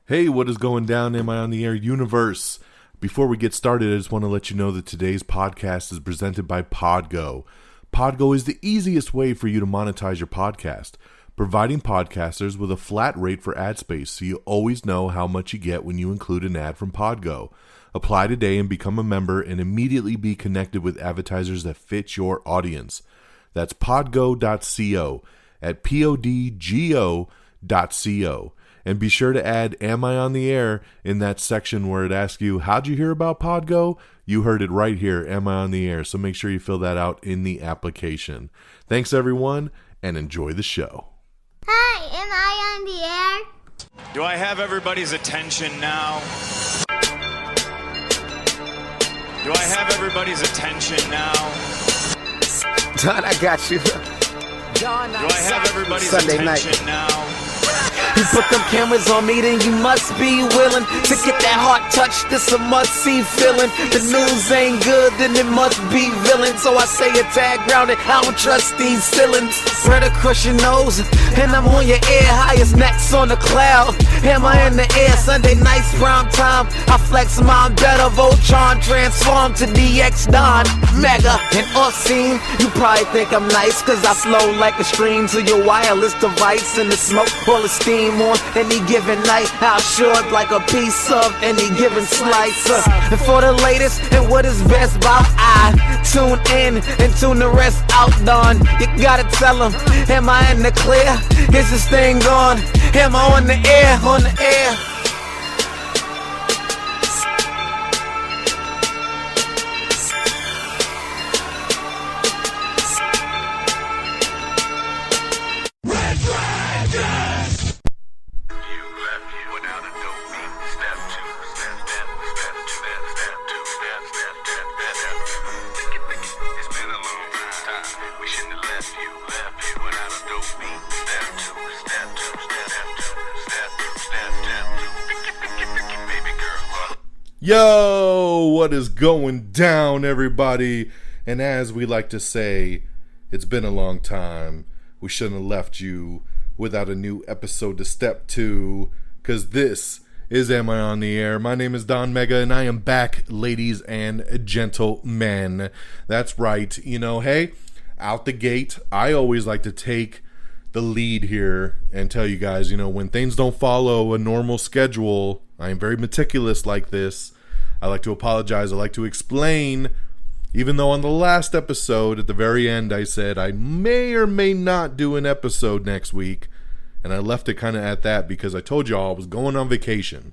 Hey, what is going down, Am I on the Air universe? Before we get started, I just want to let you know that today's podcast is presented by Podgo. Podgo is the easiest way for you to monetize your podcast, providing podcasters with a flat rate for ad space so you always know how much you get when you include an ad from Podgo. Apply today and become a member and immediately be connected with advertisers that fit your audience. That's podgo.co at podgo.co. And be sure to add Am I on the Air in that section where it asks you, how'd you hear about Podgo? You heard it right here, Am I on the Air? So make sure you fill that out in the application. Thanks, everyone, and enjoy the show. Hi, am I on the air? Do I have everybody's attention now? Do I have everybody's attention now? Don, I got you. Do I have everybody's Sunday attention night. now? You put them cameras on me, then you must be willing to get that heart touch. This a must-see feeling. The news ain't good, then it must be villain. So I say a tag grounded, I don't trust these ceilings. Spread across your nose, and I'm on your ear. Highest necks on the cloud. Am I in the air? Sunday nights, prime time. I flex my better. Voltron transform to DX Don Mega and Orsine. You probably think I'm nice, cause I flow like a stream to your wireless device. And the smoke all the steam on any given night. I'll short like a piece of any given slice. And for the latest and what is best about I tune in and tune the rest out, Don. You gotta tell them, am I in the clear? Is this thing on? Am I on the air? On the air? Yo, what is going down, everybody? And as we like to say, it's been a long time. We shouldn't have left you without a new episode to step to, because this is Am I on the Air? My name is Don Mega, and I am back, ladies and gentlemen. That's right. You know, hey, out the gate, I always like to take the lead here and tell you guys, you know, when things don't follow a normal schedule, I am very meticulous like this. I like to apologize. I like to explain, even though on the last episode at the very end I said I may or may not do an episode next week, and I left it kind of at that because I told y'all I was going on vacation,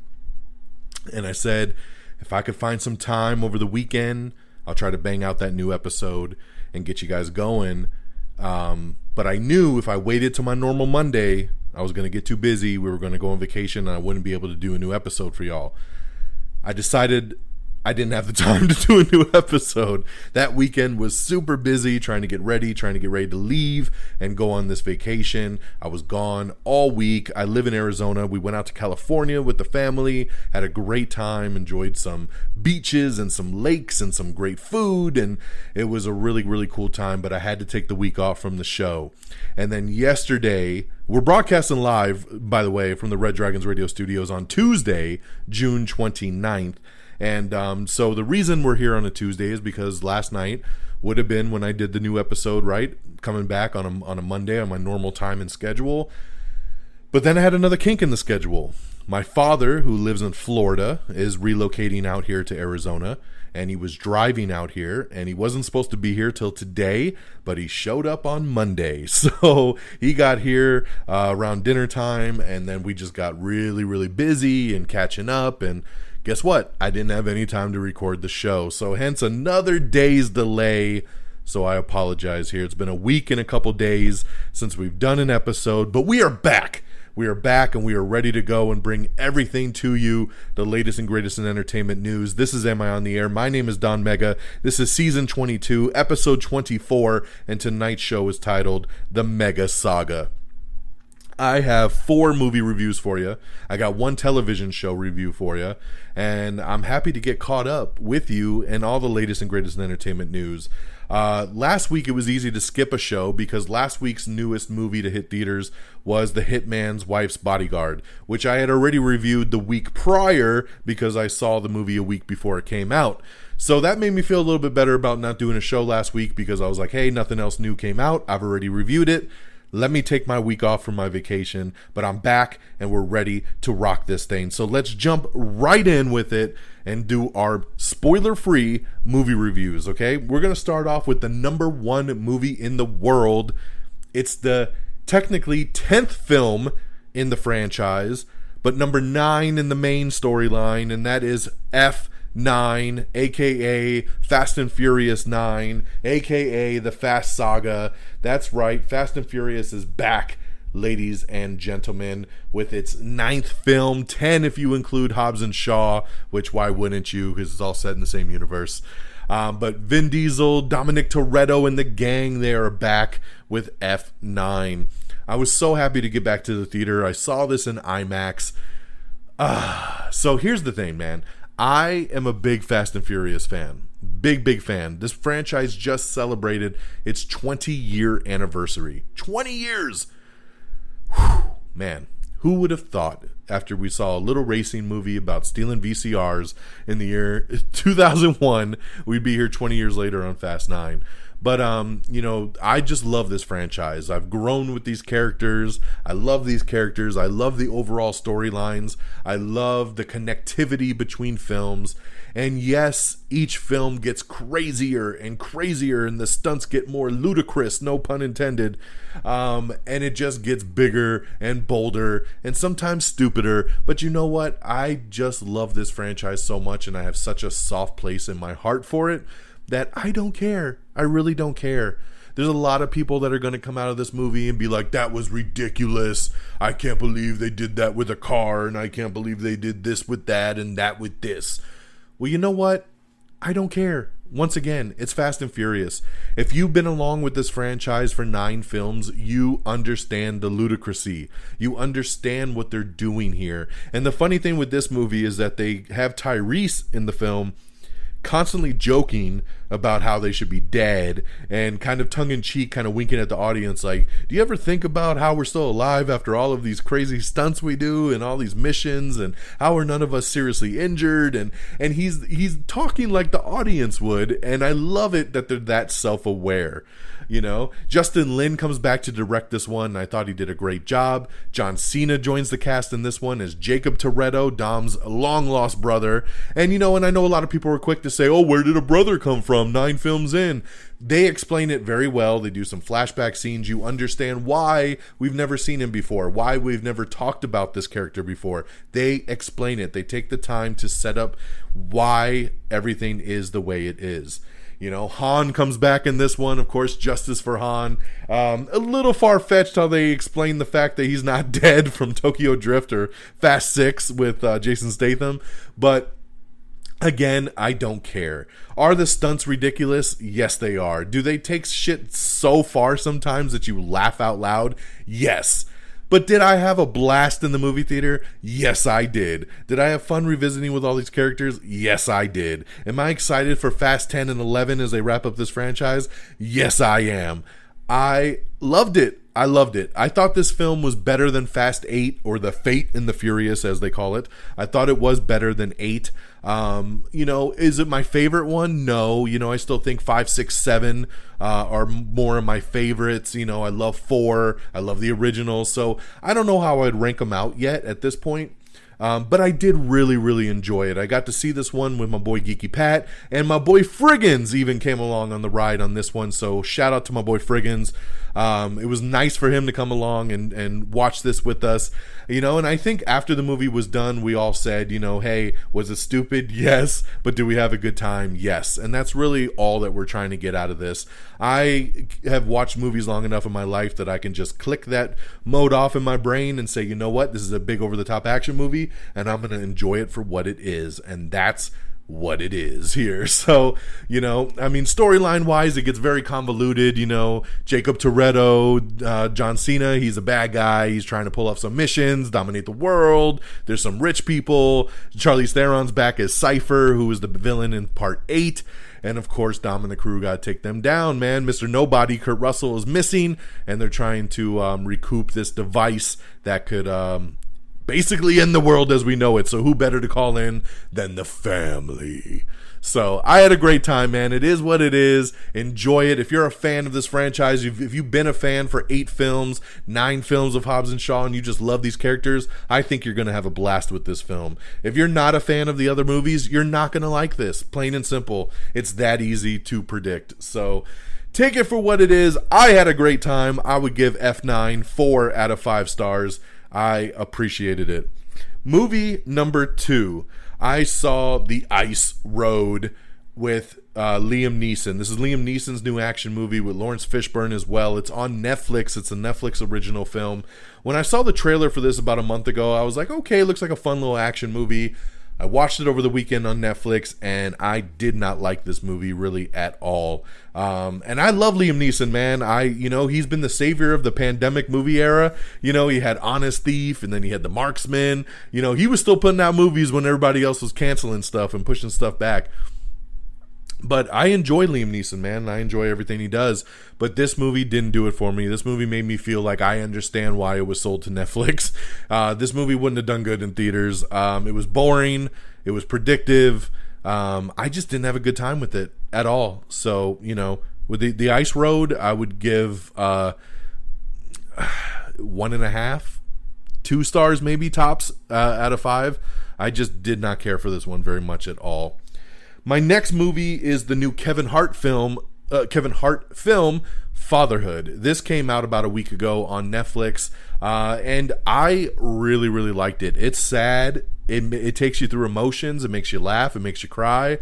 and I said if I could find some time over the weekend, I'll try to bang out that new episode and get you guys going. But I knew if I waited till my normal Monday, I was going to get too busy. We were going to go on vacation and I wouldn't be able to do a new episode for y'all. I decided I didn't have the time to do a new episode. That weekend was super busy trying to get ready to leave and go on this vacation. I was gone all week. I live in Arizona. We went out to California with the family, had a great time, enjoyed some beaches and some lakes and some great food, and it was a really, really cool time, but I had to take the week off from the show. And then yesterday, we're broadcasting live, by the way, from the Red Dragons Radio Studios on Tuesday, June 29th. And so the reason we're here on a Tuesday is because last night would have been when I did the new episode, right? Coming back on a Monday on my normal time and schedule. But then I had another kink in the schedule. My father, who lives in Florida, is relocating out here to Arizona. And he was driving out here, and he wasn't supposed to be here till today, but he showed up on Monday. So he got here around dinner time, and then we just got really, really busy and catching up. And guess what? I didn't have any time to record the show. So hence another day's delay. So I apologize here. It's been a week and a couple days since we've done an episode, but we are back. We are back and we are ready to go and bring everything to you, the latest and greatest in entertainment news. This is Am I on the Air? My name is Don Mega. This is season 22, episode 24, and tonight's show is titled The Mega Saga. I have 4 movie reviews for you. I got 1 television show review for you. And I'm happy to get caught up with you and all the latest and greatest in entertainment news. Last week it was easy to skip a show because last week's newest movie to hit theaters was The Hitman's Wife's Bodyguard, which I had already reviewed the week prior because I saw the movie a week before it came out. So that made me feel a little bit better about not doing a show last week because I was like, hey, nothing else new came out. I've already reviewed it. Let me take my week off from my vacation, but I'm back and we're ready to rock this thing. So let's jump right in with it and do our spoiler-free movie reviews, okay? We're going to start off with the number 1 movie in the world. It's the technically 10th film in the franchise, but number 9 in the main storyline, and that is F9, aka Fast and Furious 9, aka the Fast Saga. That's right, Fast and Furious is back, ladies and gentlemen, with its 9th film, 10 if you include Hobbs and Shaw, which why wouldn't you, because it's all set in the same universe. But Vin Diesel, Dominic Toretto, and the gang, they are back with F9. I was so happy to get back to the theater. I saw this in IMAX. So here's the thing, man. I am a big Fast and Furious fan. Big fan. This franchise just celebrated its 20-year anniversary. 20 years! Whew, man, who would have thought after we saw a little racing movie about stealing VCRs in the year 2001, we'd be here 20 years later on Fast 9. But, I just love this franchise. I've grown with these characters. I love these characters. I love the overall storylines. I love the connectivity between films. And yes, each film gets crazier and crazier, and the stunts get more ludicrous, no pun intended. And it just gets bigger and bolder and sometimes stupider. But you know what? I just love this franchise so much, and I have such a soft place in my heart for it that I don't care. I really don't care. There's a lot of people that are going to come out of this movie and be like, that was ridiculous. I can't believe they did that with a car, and I can't believe they did this with that and that with this. Well, you know what? I don't care. Once again, it's Fast and Furious. If you've been along with this franchise for 9 films, you understand the ludicrousy. You understand what they're doing here. And the funny thing with this movie is that they have Tyrese in the film constantly joking about how they should be dead and kind of tongue-in-cheek, kind of winking at the audience like, do you ever think about how we're still alive after all of these crazy stunts we do and all these missions, and how are none of us seriously injured? And he's talking like the audience would, and I love it that they're that self-aware. Justin Lin comes back to direct this one, and I thought he did a great job. John Cena joins the cast in this one as Jacob Toretto, Dom's long-lost brother. And I know a lot of people were quick to say, oh, where did a brother come from 9 films in? They explain it very well. They do some flashback scenes. You understand why we've never seen him before, why we've never talked about this character before. They explain it. They take the time to set up why everything is the way it is. Han comes back in this one, of course, justice for Han. A little far-fetched how they explain the fact that he's not dead from Tokyo Drift or Fast 6 with Jason Statham. But again, I don't care. Are the stunts ridiculous? Yes, they are. Do they take shit so far sometimes that you laugh out loud? Yes. But did I have a blast in the movie theater? Yes, I did. Did I have fun revisiting with all these characters? Yes, I did. Am I excited for Fast 10 and 11 as they wrap up this franchise? Yes, I am. I loved it. I thought this film was better than Fast 8, or the Fate and the Furious as they call it. I thought it was better than 8. Is it my favorite one? No. I still think 5, 6, 7 are more of my favorites. I love 4. I love the original. So I don't know how I'd rank them out yet at this point. But I did really, really enjoy it. I got to see this one with my boy Geeky Pat, and my boy Friggins even came along on the ride on this one. So shout out to my boy Friggins. It was nice for him to come along and watch this with us, and I think after the movie was done, we all said, hey, was it stupid? Yes. But do we have a good time? Yes. And that's really all that we're trying to get out of this. I have watched movies long enough in my life that I can just click that mode off in my brain and say, you know what, this is a big over-the-top action movie, and I'm going to enjoy it for what it is. And that's what it is here. So, I mean, storyline wise, it gets very convoluted. Jacob Toretto, John Cena, he's a bad guy. He's trying to pull off some missions, dominate the world. There's some rich people. Charlize Theron's back as Cypher, who was the villain in part 8. And of course, Dom and the crew got to take them down, man. Mr. Nobody, Kurt Russell, is missing, and they're trying to recoup this device that could basically end the world as we know it. So who better to call in than the family? So I had a great time, man. It is what it is. Enjoy it. If you're a fan of this franchise, if you've been a fan for 8 films, 9 films of Hobbs and Shaw, and you just love these characters, I think you're going to have a blast with this film. If you're not a fan of the other movies, you're not going to like this. Plain and simple. It's that easy to predict. So take it for what it is. I had a great time. I would give F9 4 out of 5 stars. I appreciated it. Movie number 2. I saw The Ice Road with Liam Neeson. This is Liam Neeson's new action movie with Lawrence Fishburne as well. It's on Netflix. It's a Netflix original film. When I saw the trailer for this about a month ago, I was like, okay, looks like a fun little action movie. I watched it over the weekend on Netflix, and I did not like this movie really at all. And I love Liam Neeson, man. He's been the savior of the pandemic movie era. He had Honest Thief, and then he had The Marksman. He was still putting out movies when everybody else was canceling stuff and pushing stuff back. But I enjoy Liam Neeson, man, and I enjoy everything he does. But this movie didn't do it for me. This movie made me feel like I understand why it was sold to Netflix. This movie wouldn't have done good in theaters. It was boring. It was predictive. I just didn't have a good time with it at all. So, with the Ice Road, I would give 1.5, 2 stars maybe tops out of 5. I just did not care for this one very much at all. My next movie is the new Kevin Hart film, Fatherhood. This came out about a week ago on Netflix, and I really, really liked it. It's sad. It takes you through emotions. It makes you laugh. It makes you cry.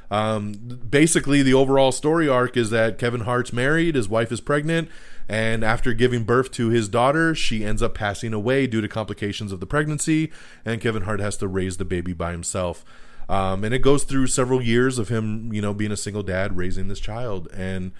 Basically, the overall story arc is that Kevin Hart's married. His wife is pregnant. And after giving birth to his daughter, she ends up passing away due to complications of the pregnancy. And Kevin Hart has to raise the baby by himself. And it goes through several years of him, being a single dad, raising this child. And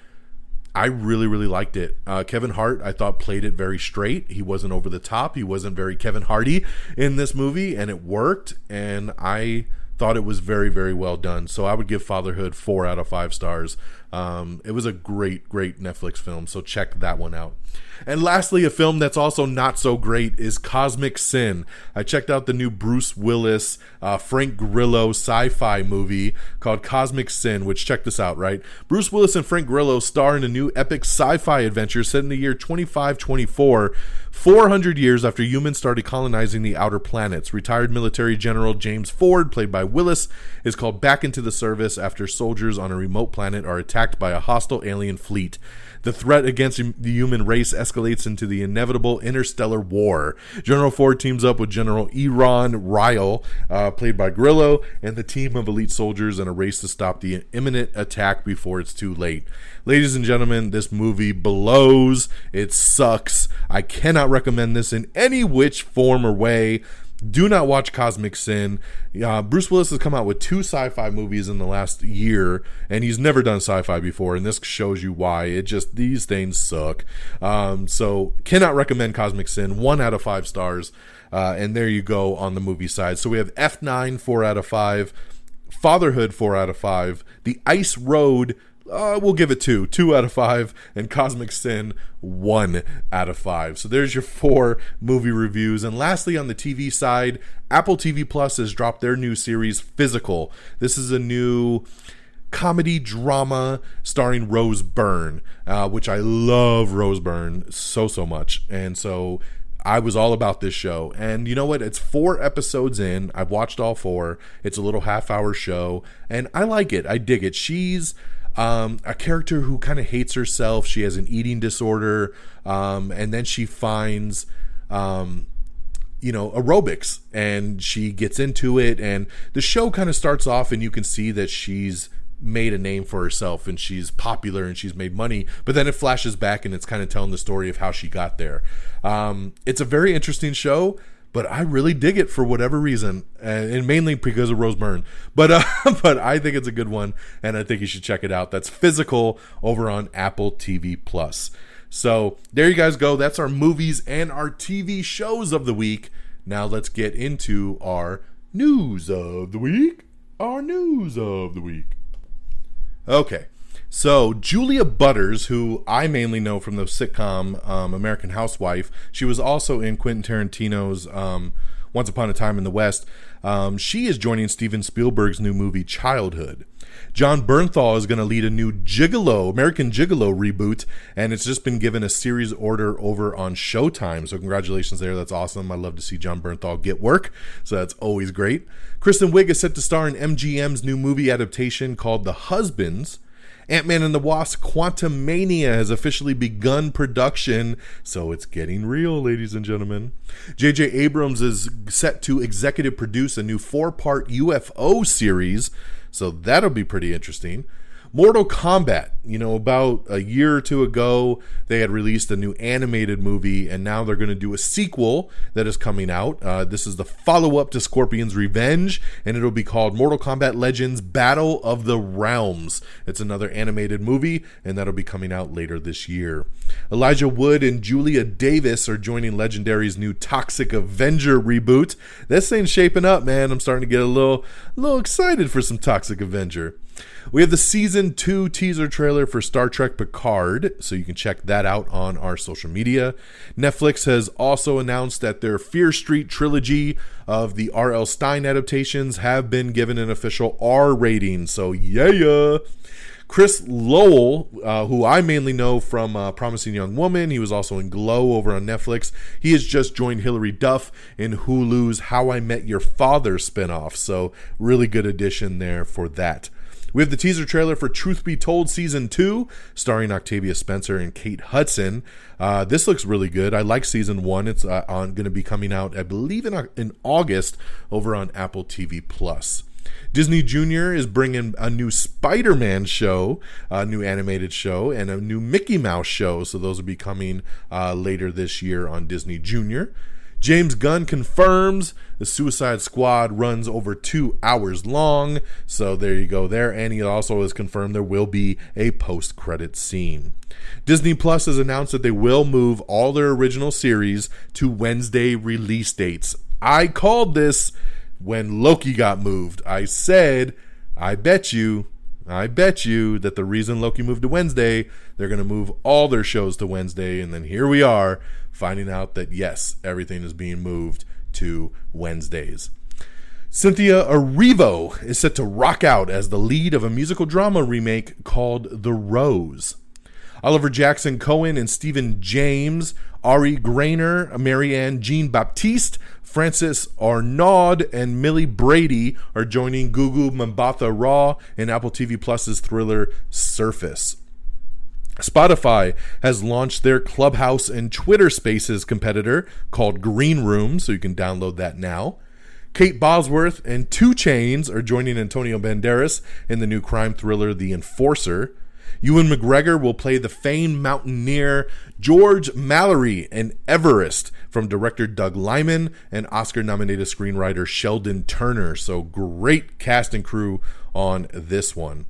I really, really liked it. Kevin Hart, I thought, played it very straight. He wasn't over the top. He wasn't very Kevin Hardy in this movie, and it worked. And I thought it was very, very well done. So I would give Fatherhood 4 out of 5 stars. It was a great, great Netflix film, so check that one out. And lastly, a film that's also not so great is Cosmic Sin. I checked out the new Bruce Willis, Frank Grillo sci-fi movie called Cosmic Sin, which, check this out, right? Bruce Willis and Frank Grillo star in a new epic sci-fi adventure set in the year 2524, 400 years after humans started colonizing the outer planets. Retired military general James Ford, played by Willis, is called back into the service after soldiers on a remote planet are attacked by a hostile alien fleet. The threat against the human race escalates into the inevitable interstellar war. General Ford teams up with General Eron Ryle, played by Grillo, and the team of elite soldiers in a race to stop the imminent attack before it's too late. Ladies and gentlemen, this movie blows. It sucks. I cannot recommend this in any which form or way. Do not watch Cosmic Sin. Bruce Willis has come out with 2 sci-fi movies in the last year, and he's never done sci-fi before, and this shows you why. These things suck. So cannot recommend Cosmic Sin. 1 out of 5 stars. And there you go on the movie side. So we have F9, 4 out of 5. Fatherhood, 4 out of 5. The Ice Road, we'll give it 2 out of 5, and Cosmic Sin 1 out of 5. So there's your 4 movie reviews. And lastly, on the TV side, Apple TV Plus has dropped their new series Physical. This is a new comedy drama starring Rose Byrne, which I love Rose Byrne so much. And so I was all about this show. And you know what? It's 4 episodes in. I've watched all 4. It's a little half-hour show, and I like it. I dig it. She's a character who kind of hates herself. She has an eating disorder, and then she finds aerobics, and she gets into it, and the show kind of starts off and you can see that she's made a name for herself and she's popular and she's made money, but then it flashes back and it's kind of telling the story of how she got there. It's a very interesting show, but I really dig it for whatever reason, and mainly because of Rose Byrne. But I think it's a good one, and I think you should check it out. That's Physical over on Apple TV Plus. So there you guys go. That's our movies and our TV shows of the week. Now let's get into our news of the week. Our news of the week. Okay. So Julia Butters, who I mainly know from the sitcom American Housewife, she was also in Quentin Tarantino's Once Upon a Time in the West. She is joining Steven Spielberg's new movie Childhood. John Bernthal is going to lead a new American Gigolo reboot, and it's just been given a series order over on Showtime. So congratulations there. That's awesome. I love to see John Bernthal get work, so that's always great. Kristen Wiig is set to star in MGM's new movie adaptation called The Husbands. Ant-Man and the Wasp Quantumania has officially begun production, so it's getting real, ladies and gentlemen. J.J. Abrams is set to executive produce a new 4-part UFO series, so that'll be pretty interesting. Mortal Kombat, about a year or two ago, they had released a new animated movie, and now they're going to do a sequel that is coming out. This is the follow-up to Scorpion's Revenge, and it'll be called Mortal Kombat Legends Battle of the Realms. It's another animated movie, and that'll be coming out later this year. Elijah Wood and Julia Davis are joining Legendary's new Toxic Avenger reboot. This thing's shaping up, man. I'm starting to get a little excited for some Toxic Avenger. We have the Season 2 teaser trailer for Star Trek Picard, so you can check that out on our social media. Netflix has also announced that their Fear Street trilogy of the R.L. Stine adaptations have been given an official R rating, so yeah. Chris Lowell, who I mainly know from Promising Young Woman, he was also in Glow over on Netflix. He has just joined Hilary Duff in Hulu's How I Met Your Father spinoff, so really good addition there for that. We have the teaser trailer for Truth Be Told Season 2, starring Octavia Spencer and Kate Hudson. This looks really good. I like Season 1. It's going to be coming out, I believe, in August over on Apple TV+. Disney Junior is bringing a new Spider-Man show, a new animated show, and a new Mickey Mouse show. So those will be coming later this year on Disney Junior. James Gunn confirms the Suicide Squad runs over 2 hours long. So there you go there. And he also has confirmed there will be a post-credit scene. Disney Plus has announced that they will move all their original series to Wednesday release dates. I called this when Loki got moved. I said, I bet you that the reason Loki moved to Wednesday, they're going to move all their shows to Wednesday. And then here we are finding out that, yes, everything is being moved to Wednesdays. Cynthia Erivo is set to rock out as the lead of a musical drama remake called The Rose. Oliver Jackson Cohen and Stephen James, Ari Grainer, Marianne Jean-Baptiste, Francis Arnaud, and Millie Brady are joining Gugu Mbatha Raw in Apple TV Plus's thriller Surface. Spotify has launched their Clubhouse and Twitter Spaces competitor called Green Room, so you can download that now. Kate Bosworth and 2 Chainz are joining Antonio Banderas in the new crime thriller The Enforcer. Ewan McGregor will play the famed mountaineer George Mallory in Everest from director Doug Liman and Oscar-nominated screenwriter Sheldon Turner. So great cast and crew on this one.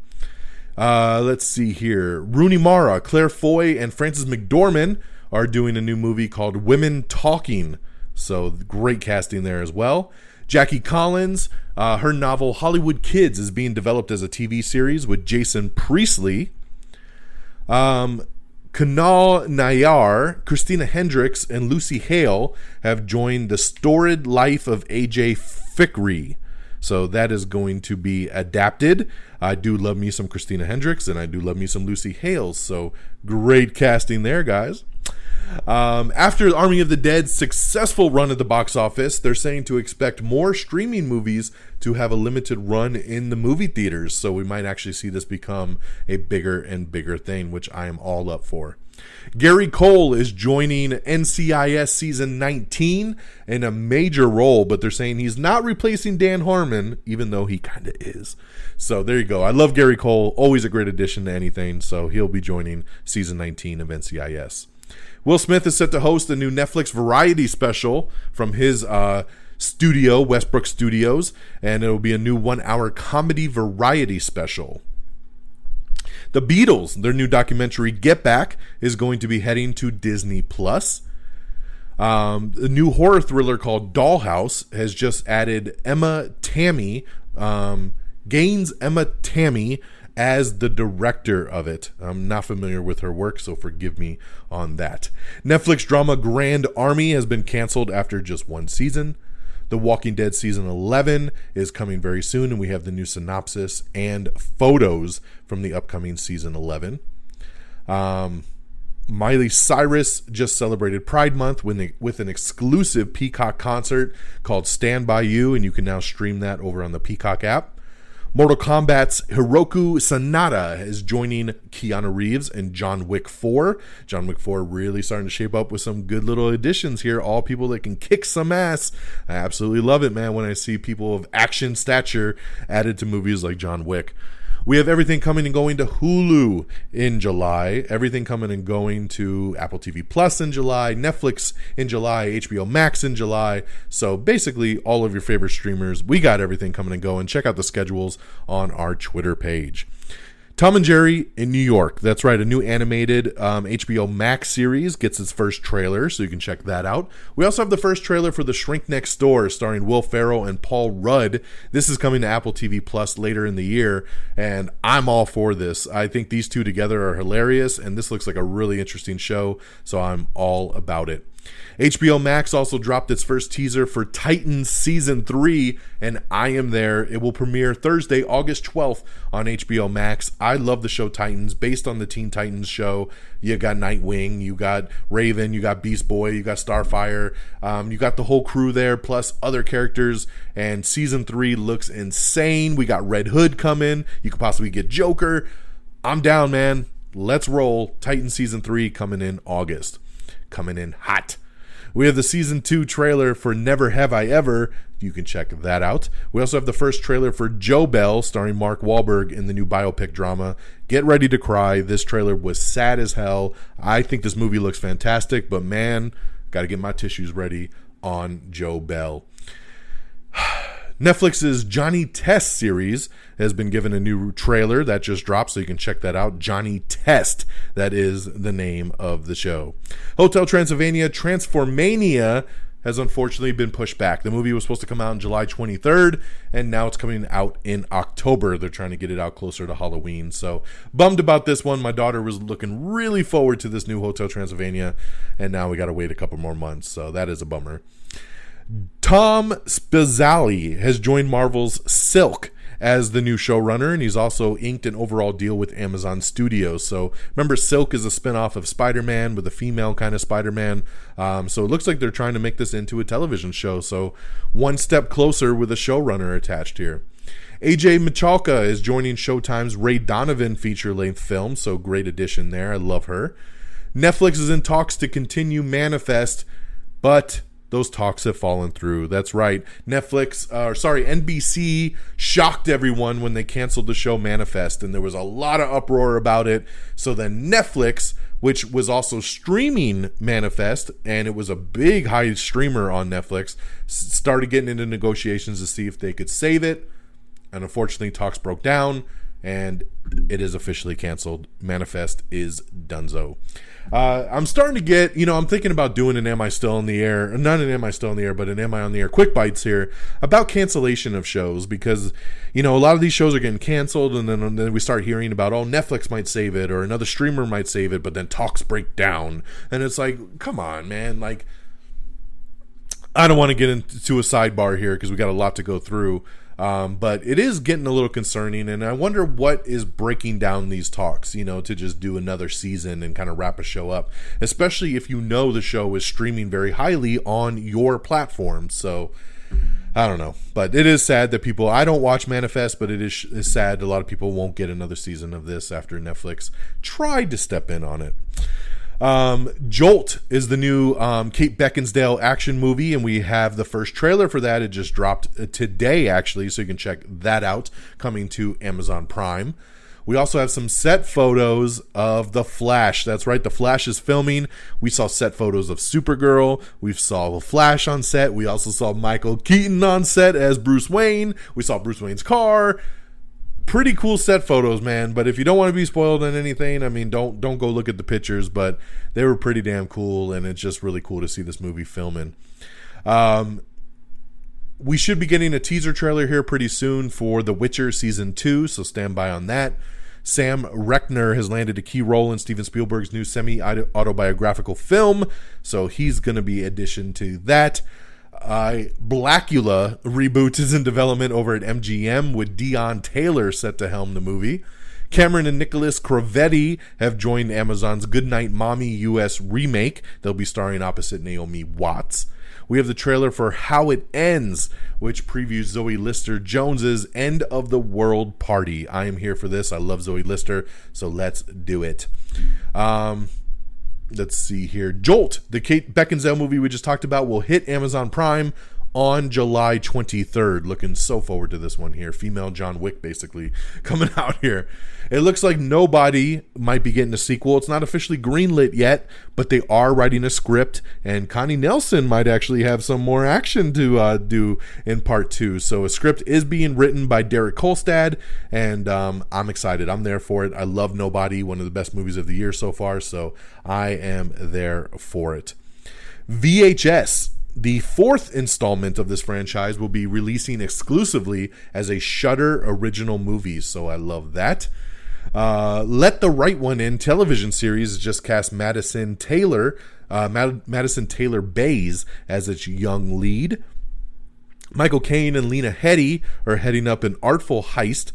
Let's see here. Rooney Mara, Claire Foy, and Frances McDormand are doing a new movie called Women Talking. So great casting there as well. Jackie Collins, her novel Hollywood Kids is being developed as a TV series with Jason Priestley. Kunal Nayar, Christina Hendricks, and Lucy Hale have joined The Storied Life of A.J. Fikry. So that is going to be adapted. I do love me some Christina Hendricks, and I do love me some Lucy Hale. So great casting there, guys. After Army of the Dead's successful run at the box office, they're saying to expect more streaming movies to have a limited run in the movie theaters. So we might actually see this become a bigger and bigger thing, which I am all up for. Gary Cole is joining NCIS Season 19 in a major role, but they're saying he's not replacing Dan Harmon, even though he kind of is. So there you go. I love Gary Cole. Always a great addition to anything. So he'll be joining Season 19 of NCIS. Will Smith is set to host a new Netflix variety special from his studio, Westbrook Studios, and it will be a new 1-hour comedy variety special. The Beatles, their new documentary Get Back, is going to be heading to Disney+. A new horror thriller called Dollhouse has just added Gaines Emma Tammy as the director of it. I'm not familiar with her work, so forgive me on that. Netflix drama Grand Army has been canceled after just one season. The Walking Dead season 11 is coming very soon, and we have the new synopsis and photos from the upcoming season 11. Miley Cyrus just celebrated Pride Month with an exclusive Peacock concert called Stand By You, and you can now stream that over on the Peacock app. Mortal Kombat's Hiroku Sanada is joining Keanu Reeves in John Wick 4. John Wick 4 really starting to shape up with some good little additions here. All people that can kick some ass. I absolutely love it, man, when I see people of action stature added to movies like John Wick. We have everything coming and going to Hulu in July, everything coming and going to Apple TV Plus in July, Netflix in July, HBO Max in July. So basically all of your favorite streamers, we got everything coming and going. Check out the schedules on our Twitter page. Tom and Jerry in New York. That's right, a new animated HBO Max series gets its first trailer, so you can check that out. We also have the first trailer for The Shrink Next Door, starring Will Ferrell and Paul Rudd. This is coming to Apple TV Plus later in the year, and I'm all for this. I think these two together are hilarious, and this looks like a really interesting show, so I'm all about it. HBO Max also dropped its first teaser for Titans Season 3, and I am there. It will premiere Thursday, August 12th on HBO Max. I love the show Titans, based on the Teen Titans show. You got Nightwing, you got Raven, you got Beast Boy, you got Starfire. You got the whole crew there, plus other characters, and Season 3 looks insane. We got Red Hood coming. You could possibly get Joker. I'm down, man. Let's roll. Titans Season 3 coming in August. Coming in hot. We have the Season 2 trailer for Never Have I Ever. You can check that out. We also have the first trailer for Joe Bell, starring Mark Wahlberg in the new biopic drama. Get ready to cry. This trailer was sad as hell. I think this movie looks fantastic, but man, got to get my tissues ready on Joe Bell. Netflix's Johnny Test series has been given a new trailer that just dropped, so you can check that out. Johnny Test, that is the name of the show. Hotel Transylvania Transformania has unfortunately been pushed back. The movie was supposed to come out on July 23rd, and now it's coming out in October. They're trying to get it out closer to Halloween, so bummed about this one. My daughter was looking really forward to this new Hotel Transylvania, and now we got to wait a couple more months, so that is a bummer. Tom Spazzali has joined Marvel's Silk as the new showrunner, and he's also inked an overall deal with Amazon Studios. So remember, Silk is a spinoff of Spider-Man with a female kind of Spider-Man. So it looks like they're trying to make this into a television show. So one step closer with a showrunner attached here. AJ Michalka is joining Showtime's Ray Donovan feature-length film, so great addition there. I love her. Netflix is in talks to continue Manifest, but those talks have fallen through. That's right. NBC shocked everyone when they canceled the show Manifest, and there was a lot of uproar about it. So then Netflix, which was also streaming Manifest, and it was a big high streamer on Netflix, started getting into negotiations to see if they could save it. And unfortunately, talks broke down, and it is officially canceled. Manifest is donezo. I'm starting to get, I'm thinking about doing an Am I Still in the Air, not an Am I Still in the Air, but an Am I on the Air quick bites here about cancellation of shows, because, a lot of these shows are getting canceled, and then we start hearing about, Netflix might save it, or another streamer might save it, but then talks break down, and it's like, come on, man, like, I don't want to get into a sidebar here, because we got a lot to go through. But it is getting a little concerning, and I wonder what is breaking down these talks, to just do another season and kind of wrap a show up, especially if the show is streaming very highly on your platform. So I don't know, but it is sad that I don't watch Manifest, but it's sad a lot of people won't get another season of this after Netflix tried to step in on it. Jolt is the new Kate Beckinsale action movie, and we have the first trailer for that. It just dropped today, actually, so you can check that out, coming to Amazon Prime. We also have some set photos of The Flash. That's right, The Flash is filming. We saw set photos of Supergirl. We saw The Flash on set. We also saw Michael Keaton on set as Bruce Wayne. We saw Bruce Wayne's car. Pretty cool set photos, man. But if you don't want to be spoiled on anything, I mean, don't go look at the pictures. But they were pretty damn cool, and it's just really cool to see this movie filming. We should be getting a teaser trailer here pretty soon for The Witcher Season 2, so stand by on that. Sam Reckner has landed a key role in Steven Spielberg's new semi-autobiographical film, so he's going to be addition to that. Blackula reboot is in development over at MGM with Dion Taylor set to helm the movie. Cameron and Nicholas Crovetti have joined Amazon's Goodnight Mommy US remake. They'll be starring opposite Naomi Watts. We have the trailer for How It Ends, which previews Zoe Lister-Jones's End of the World Party. I am here for this. I love Zoe Lister, so let's do it. Let's see here. Jolt, the Kate Beckinsale movie we just talked about, will hit Amazon Prime on July 23rd. Looking so forward to this one here. Female John Wick, basically, coming out here. It looks like Nobody might be getting a sequel. It's not officially greenlit yet, but they are writing a script, and Connie Nelson might actually have some more action to do in part 2. So a script is being written by Derek Kolstad, and I'm excited. I'm there for it. I love Nobody, one of the best movies of the year so far, so I am there for it. VHS. The 4th installment of this franchise will be releasing exclusively as a Shudder original movie, so I love that. Let the Right One In television series just cast Madison Taylor Bays as its young lead. Michael Caine and Lena Headey are heading up an artful heist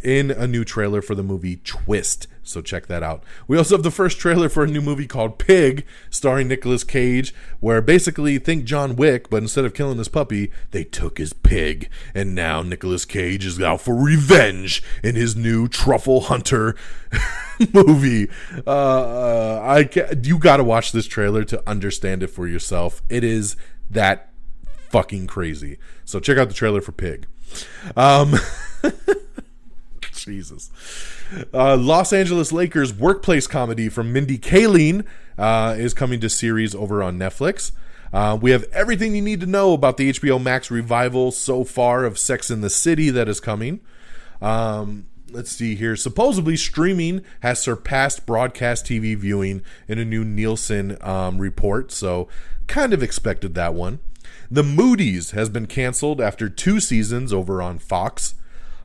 in a new trailer for the movie Twist. So check that out. We also have the first trailer for a new movie called Pig, starring Nicolas Cage, where basically think John Wick, but instead of killing his puppy, they took his pig. And now Nicolas Cage is out for revenge in his new Truffle Hunter movie. You gotta watch this trailer to understand it for yourself. It is that fucking crazy. So check out the trailer for Pig. Jesus. Los Angeles Lakers workplace comedy from Mindy Kaling is coming to series over on Netflix. We have everything you need to know about the HBO Max revival so far of Sex and the City that is coming. Let's see here. Supposedly streaming has surpassed broadcast TV viewing in a new Nielsen report, so kind of expected that one. The Moody's has been canceled after 2 seasons over on Fox.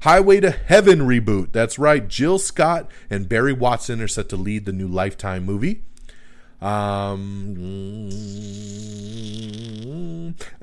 Highway to Heaven reboot. That's right. Jill Scott and Barry Watson are set to lead the new Lifetime movie.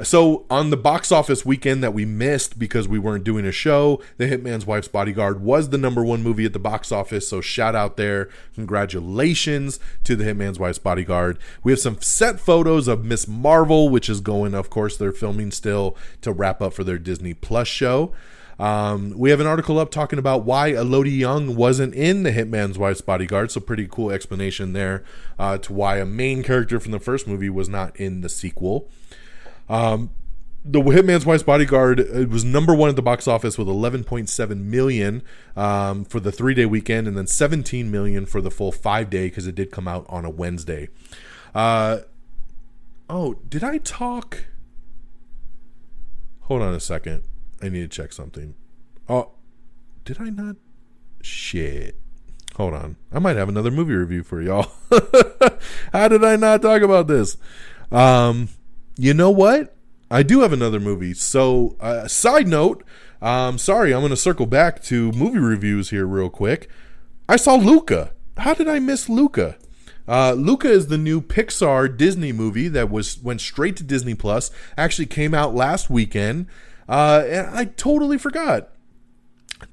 So on the box office weekend that we missed because we weren't doing a show, The Hitman's Wife's Bodyguard was the #1 movie at the box office. So shout out there. Congratulations to The Hitman's Wife's Bodyguard. We have some set photos of Miss Marvel, which is going, of course, they're filming still to wrap up for their Disney Plus show. We have an article up talking about why Elodie Young wasn't in The Hitman's Wife's Bodyguard, so pretty cool explanation there to why a main character from the first movie was not in the sequel. The Hitman's Wife's Bodyguard was #1 at the box office with 11.7 million for the 3-day weekend, and then 17 million for the full 5-day because it did come out on a Wednesday. Did I talk? Hold on a second. I need to check something. Oh, did I not? Shit. Hold on. I might have another movie review for y'all. How did I not talk about this? You know what? I do have another movie. So, side note, sorry, I'm going to circle back to movie reviews here real quick. I saw Luca. How did I miss Luca? Luca is the new Pixar Disney movie that went straight to Disney Plus. Actually came out last weekend. And I totally forgot.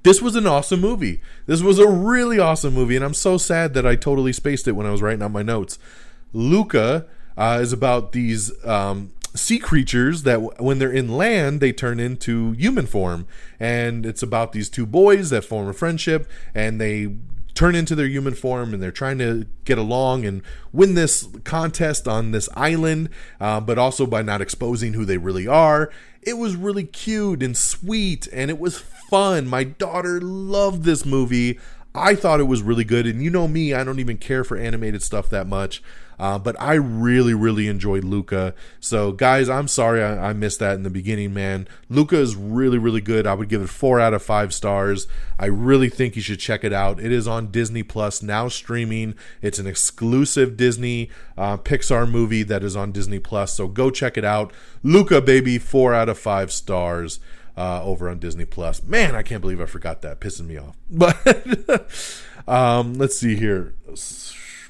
This was an awesome movie. This was a really awesome movie, and I'm so sad that I totally spaced it when I was writing out my notes. Luca is about these sea creatures that when they're in land, they turn into human form. And it's about these 2 boys that form a friendship, and they turn into their human form, and they're trying to get along and win this contest on this island, but also by not exposing who they really are. It was really cute and sweet, and it was fun. My daughter loved this movie. I thought it was really good, and you know me, I don't even care for animated stuff that much, but I really, really enjoyed Luca. So, guys, I'm sorry I missed that in the beginning, man. Luca is really, really good. I would give it 4 out of 5 stars. I really think you should check it out. It is on Disney Plus, now streaming. It's an exclusive Disney Pixar movie that is on Disney Plus, so go check it out. Luca, baby, 4 out of 5 stars. Over on Disney Plus. Man, I can't believe I forgot that. Pissing me off. But let's see here.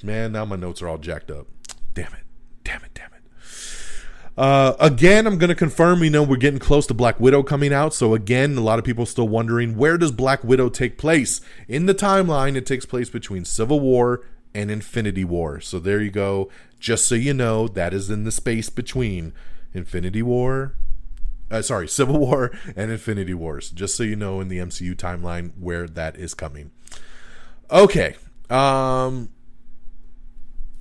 Man, now my notes are all jacked up. Damn it. Again, I'm going to confirm, we're getting close to Black Widow coming out. So again, a lot of people still wondering, where does Black Widow take place? In the timeline, it takes place between Civil War and Infinity War. So there you go. Just so you know, that is in the space between Civil War and Infinity Wars. Just so you know, in the MCU timeline where that is coming. Okay.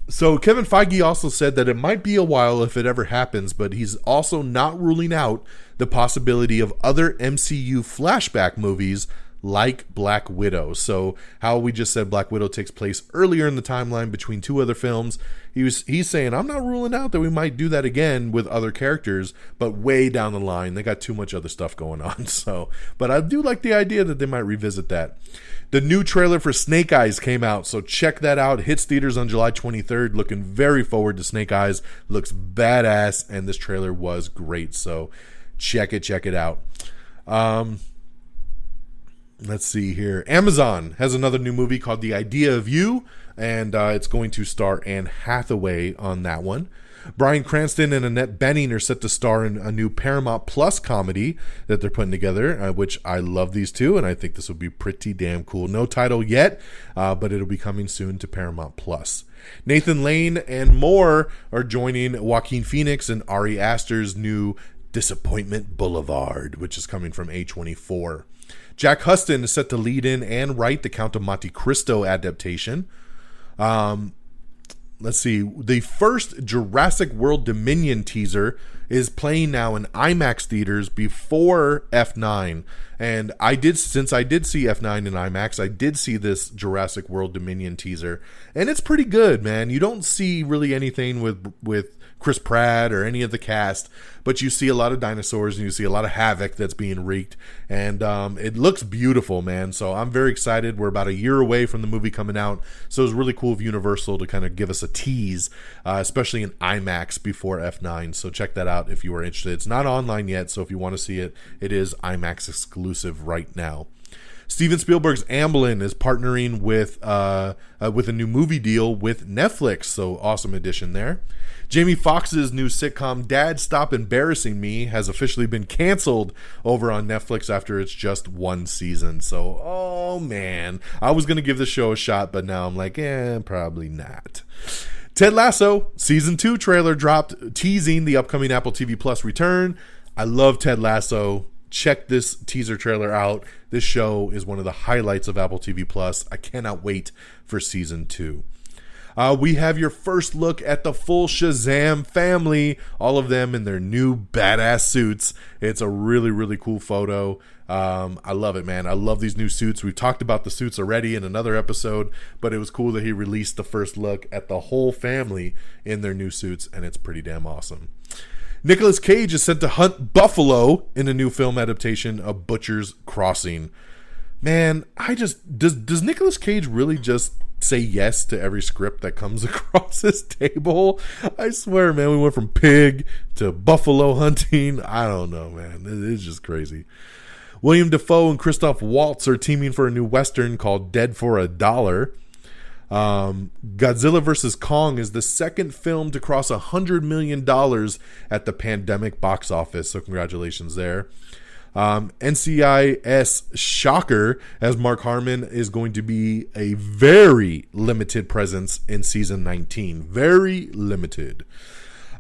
So Kevin Feige also said that it might be a while if it ever happens, but he's also not ruling out the possibility of other MCU flashback movies like Black Widow. So how we just said Black Widow takes place earlier in the timeline between 2 other films. He's saying, I'm not ruling out that we might do that again with other characters, but way down the line. They got too much other stuff going on. So, but I do like the idea that they might revisit that. The new trailer for Snake Eyes came out, so check that out. It hits theaters on July 23rd. Looking very forward to Snake Eyes. Looks badass, and this trailer was great. So check it out. Let's see here. Amazon has another new movie called The Idea of You, and it's going to star Anne Hathaway on that one. Bryan Cranston and Annette Bening are set to star in a new Paramount Plus comedy that they're putting together, which I love these two, and I think this will be pretty damn cool. No title yet, but it'll be coming soon to Paramount Plus. Nathan Lane and more are joining Joaquin Phoenix and Ari Aster's new Disappointment Boulevard, which is coming from A24. Jack Huston is set to lead in and write the Count of Monte Cristo adaptation. Let's see. The first Jurassic World Dominion teaser is playing now in IMAX theaters before F9. And since I did see F9 in IMAX, I did see this Jurassic World Dominion teaser. And it's pretty good, man. You don't see really anything with Chris Pratt or any of the cast, but you see a lot of dinosaurs and you see a lot of havoc that's being wreaked, and it looks beautiful, man. So I'm very excited. We're about a year away from the movie coming out, so it's really cool of Universal to kind of give us a tease, especially in IMAX before F9. So check that out if you are interested. It's not online yet, so if you want to see it, it is IMAX exclusive right now. Steven Spielberg's Amblin is partnering with a new movie deal with Netflix, so awesome addition there. Jamie Foxx's new sitcom Dad Stop Embarrassing Me has officially been canceled over on Netflix after it's just 1 season. So, oh man, I was going to give the show a shot, but now I'm like, probably not. Ted Lasso Season 2 trailer dropped, teasing the upcoming Apple TV Plus return. I love Ted Lasso. Check this teaser trailer out. This show is one of the highlights of Apple TV Plus. I cannot wait for Season 2. We have your first look at the full Shazam family, all of them in their new badass suits. It's a really, really cool photo. I love it, man. I love these new suits. We've talked about the suits already in another episode, but it was cool that he released the first look at the whole family in their new suits, and it's pretty damn awesome. Nicolas Cage is sent to hunt buffalo in a new film adaptation of Butcher's Crossing. Man, does Nicolas Cage really just say yes to every script that comes across his table? I swear, man, we went from pig to buffalo hunting. I don't know, man. It's just crazy. William Dafoe and Christoph Waltz are teaming for a new Western called Dead for a Dollar. Godzilla vs. Kong is the second film to cross $100 million at the pandemic box office, so congratulations there. NCIS shocker, as Mark Harmon is going to be a very limited presence in season 19. Very limited.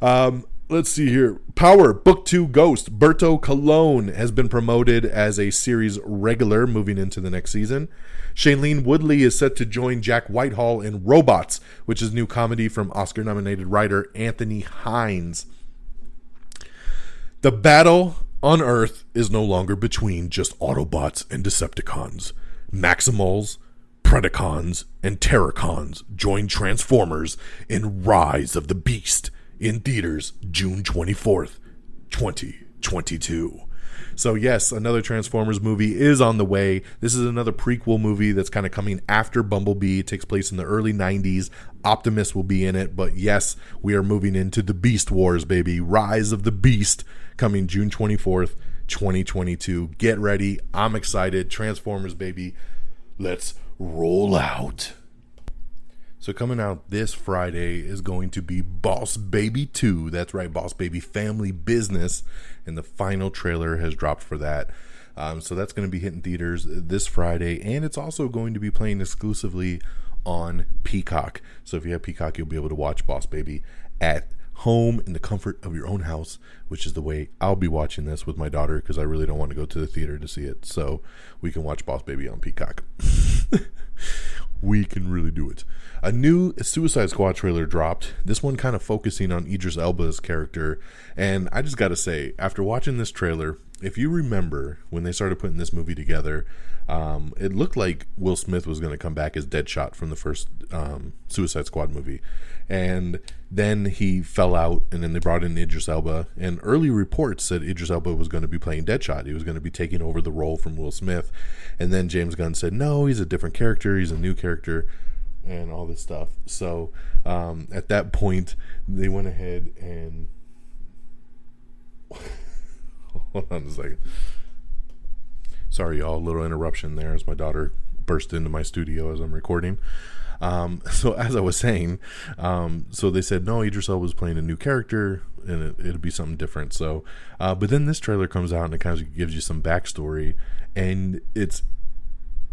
Let's see here. Power Book 2 Ghost. Berto Colon has been promoted as a series regular moving into the next season. Shailene Woodley is set to join Jack Whitehall in Robots, which is a new comedy from Oscar-nominated writer Anthony Hines. The Battle On Earth is no longer between just Autobots and Decepticons. Maximals, Predacons, and Terracons join Transformers in Rise of the Beast in theaters June 24th, 2022. So yes, another Transformers movie is on the way. This is another prequel movie that's kind of coming after Bumblebee. It takes place in the early 90s. Optimus will be in it, but yes, we are moving into the Beast Wars, baby. Rise of the Beast coming June 24th, 2022. Get ready. I'm excited. Transformers, baby. Let's roll out. So coming out this Friday is going to be Boss Baby 2. That's right, Boss Baby Family Business. And the final trailer has dropped for that. So that's going to be hitting theaters this Friday. And it's also going to be playing exclusively on Peacock. So if you have Peacock, you'll be able to watch Boss Baby at home in the comfort of your own house, which is the way I'll be watching this with my daughter, because I really don't want to go to the theater to see it. So we can watch Boss Baby on Peacock. We can really do it. A new Suicide Squad trailer dropped. This one kind of focusing on Idris Elba's character. And I just got to say, after watching this trailer, if you remember when they started putting this movie together, it looked like Will Smith was going to come back as Deadshot from the first Suicide Squad movie. And then he fell out, and then they brought in Idris Elba. And early reports said Idris Elba was going to be playing Deadshot. He was going to be taking over the role from Will Smith. And then James Gunn said, no, he's a different character. He's a new character and all this stuff. So at that point, they went ahead and... Hold on a second. Sorry, y'all. A little interruption there as my daughter burst into my studio as I'm recording. So as I was saying, so they said, no, Idris Elba was playing a new character and it'll be something different. So, but then this trailer comes out and it kind of gives you some backstory, and it's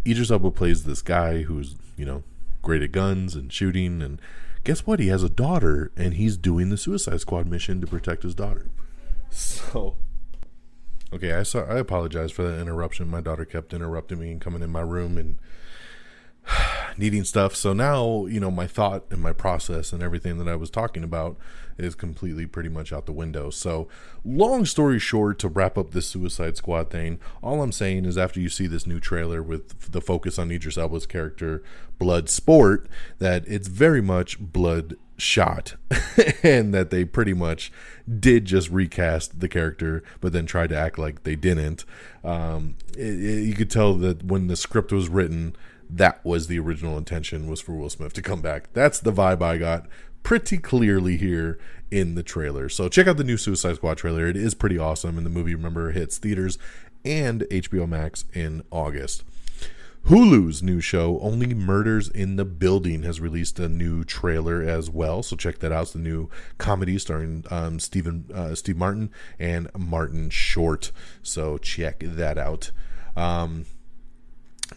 Idris Elba plays this guy who's, you know, great at guns and shooting, and guess what? He has a daughter, and he's doing the Suicide Squad mission to protect his daughter. So, okay, I apologize for that interruption. My daughter kept interrupting me and coming in my room and needing stuff. So now, you know, my thought and my process and everything that I was talking about is completely pretty much out the window. So long story short, to wrap up this Suicide Squad thing, all I'm saying is after you see this new trailer with the focus on Idris Elba's character, Blood Sport, that it's very much blood shot and that they pretty much did just recast the character but then tried to act like they didn't. You could tell that when the script was written, that was the original intention, was for Will Smith to come back. That's the vibe I got pretty clearly here in the trailer. So check out the new Suicide Squad trailer. It is pretty awesome, and the movie, remember, hits theaters and HBO Max in August. Hulu's new show, Only Murders in the Building, has released a new trailer as well. So check that out. It's the new comedy starring Steve Martin and Martin Short. So check that out.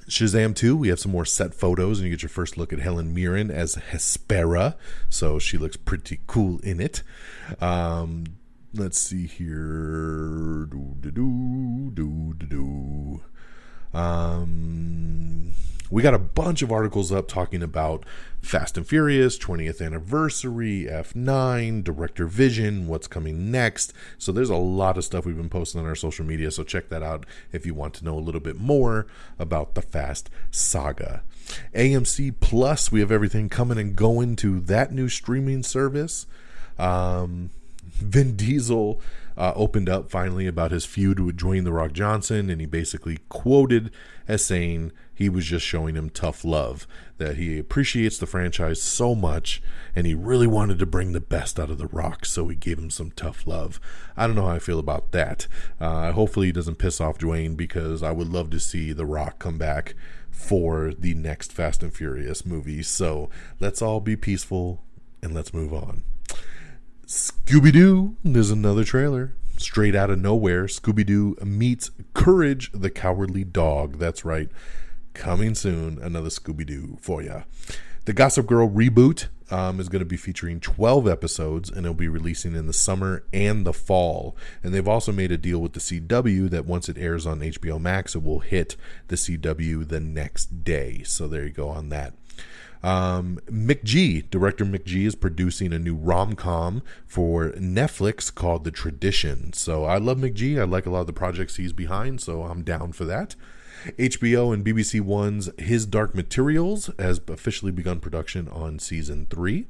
Shazam 2, we have some more set photos, and you get your first look at Helen Mirren as Hespera. So she looks pretty cool in it. Let's see here. We got a bunch of articles up talking about Fast and Furious, 20th anniversary, F9, Director Vision, what's coming next. So there's a lot of stuff we've been posting on our social media, so check that out if you want to know a little bit more about the Fast Saga. AMC Plus, we have everything coming and going to that new streaming service. Vin Diesel opened up finally about his feud with Dwayne "The Rock" Johnson, and he basically quoted as saying he was just showing him tough love, that he appreciates the franchise so much and he really wanted to bring the best out of The Rock, so he gave him some tough love. I don't know how I feel about that. Hopefully he doesn't piss off Dwayne, because I would love to see The Rock come back for the next Fast and Furious movie. So let's all be peaceful and let's move on. Scooby-Doo, there's another trailer. Straight out of nowhere, Scooby-Doo meets Courage the Cowardly Dog. That's right. Coming soon, another Scooby-Doo for ya. The Gossip Girl reboot is going to be featuring 12 episodes, and it'll be releasing in the summer and the fall. And they've also made a deal with the CW that once it airs on HBO Max, it will hit the CW the next day. So there you go on that. Director Mick G is producing a new rom-com for Netflix called The Tradition. So I love Mick G. I like a lot of the projects he's behind, so I'm down for that. HBO and BBC One's His Dark Materials has officially begun production on season 3.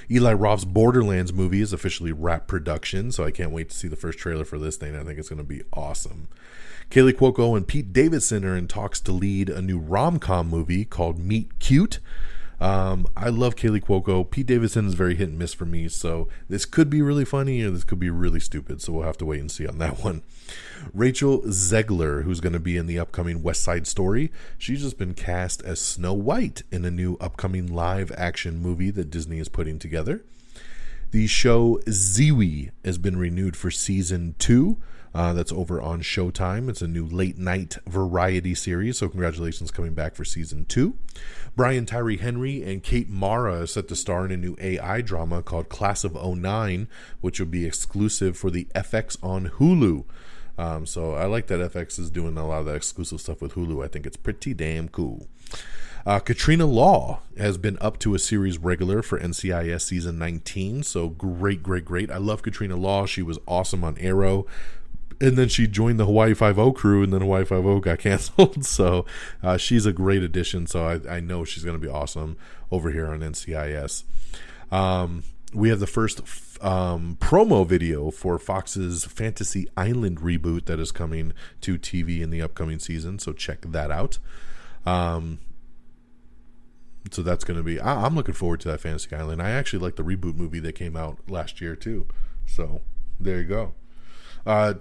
Eli Roth's Borderlands movie is officially wrapped production, so I can't wait to see the first trailer for this thing. I think it's going to be awesome. Kaylee Cuoco and Pete Davidson are in talks to lead a new rom-com movie called Meet Cute. I love Kaylee Cuoco. Pete Davidson is very hit and miss for me, so this could be really funny or this could be really stupid, so we'll have to wait and see on that one. Rachel Zegler, who's going to be in the upcoming West Side Story, she's just been cast as Snow White in a new upcoming live-action movie that Disney is putting together. The show Ziwi has been renewed for season 2. That's over on Showtime. It's a new late-night variety series, so congratulations coming back for season 2. Brian Tyree Henry and Kate Mara are set to star in a new AI drama called Class of '09, which will be exclusive for the FX on Hulu. So I like that FX is doing a lot of that exclusive stuff with Hulu. I think it's pretty damn cool. Katrina Law has been up to a series regular for NCIS season 19, so great. I love Katrina Law. She was awesome on Arrow. And then she joined the Hawaii Five-0 crew, and then Hawaii Five-0 got canceled. So she's a great addition. So I know she's going to be awesome over here on NCIS. We have the first promo video for Fox's Fantasy Island reboot that is coming to TV in the upcoming season. So check that out. So that's going to be... I'm looking forward to that Fantasy Island. I actually like the reboot movie that came out last year too. So there you go.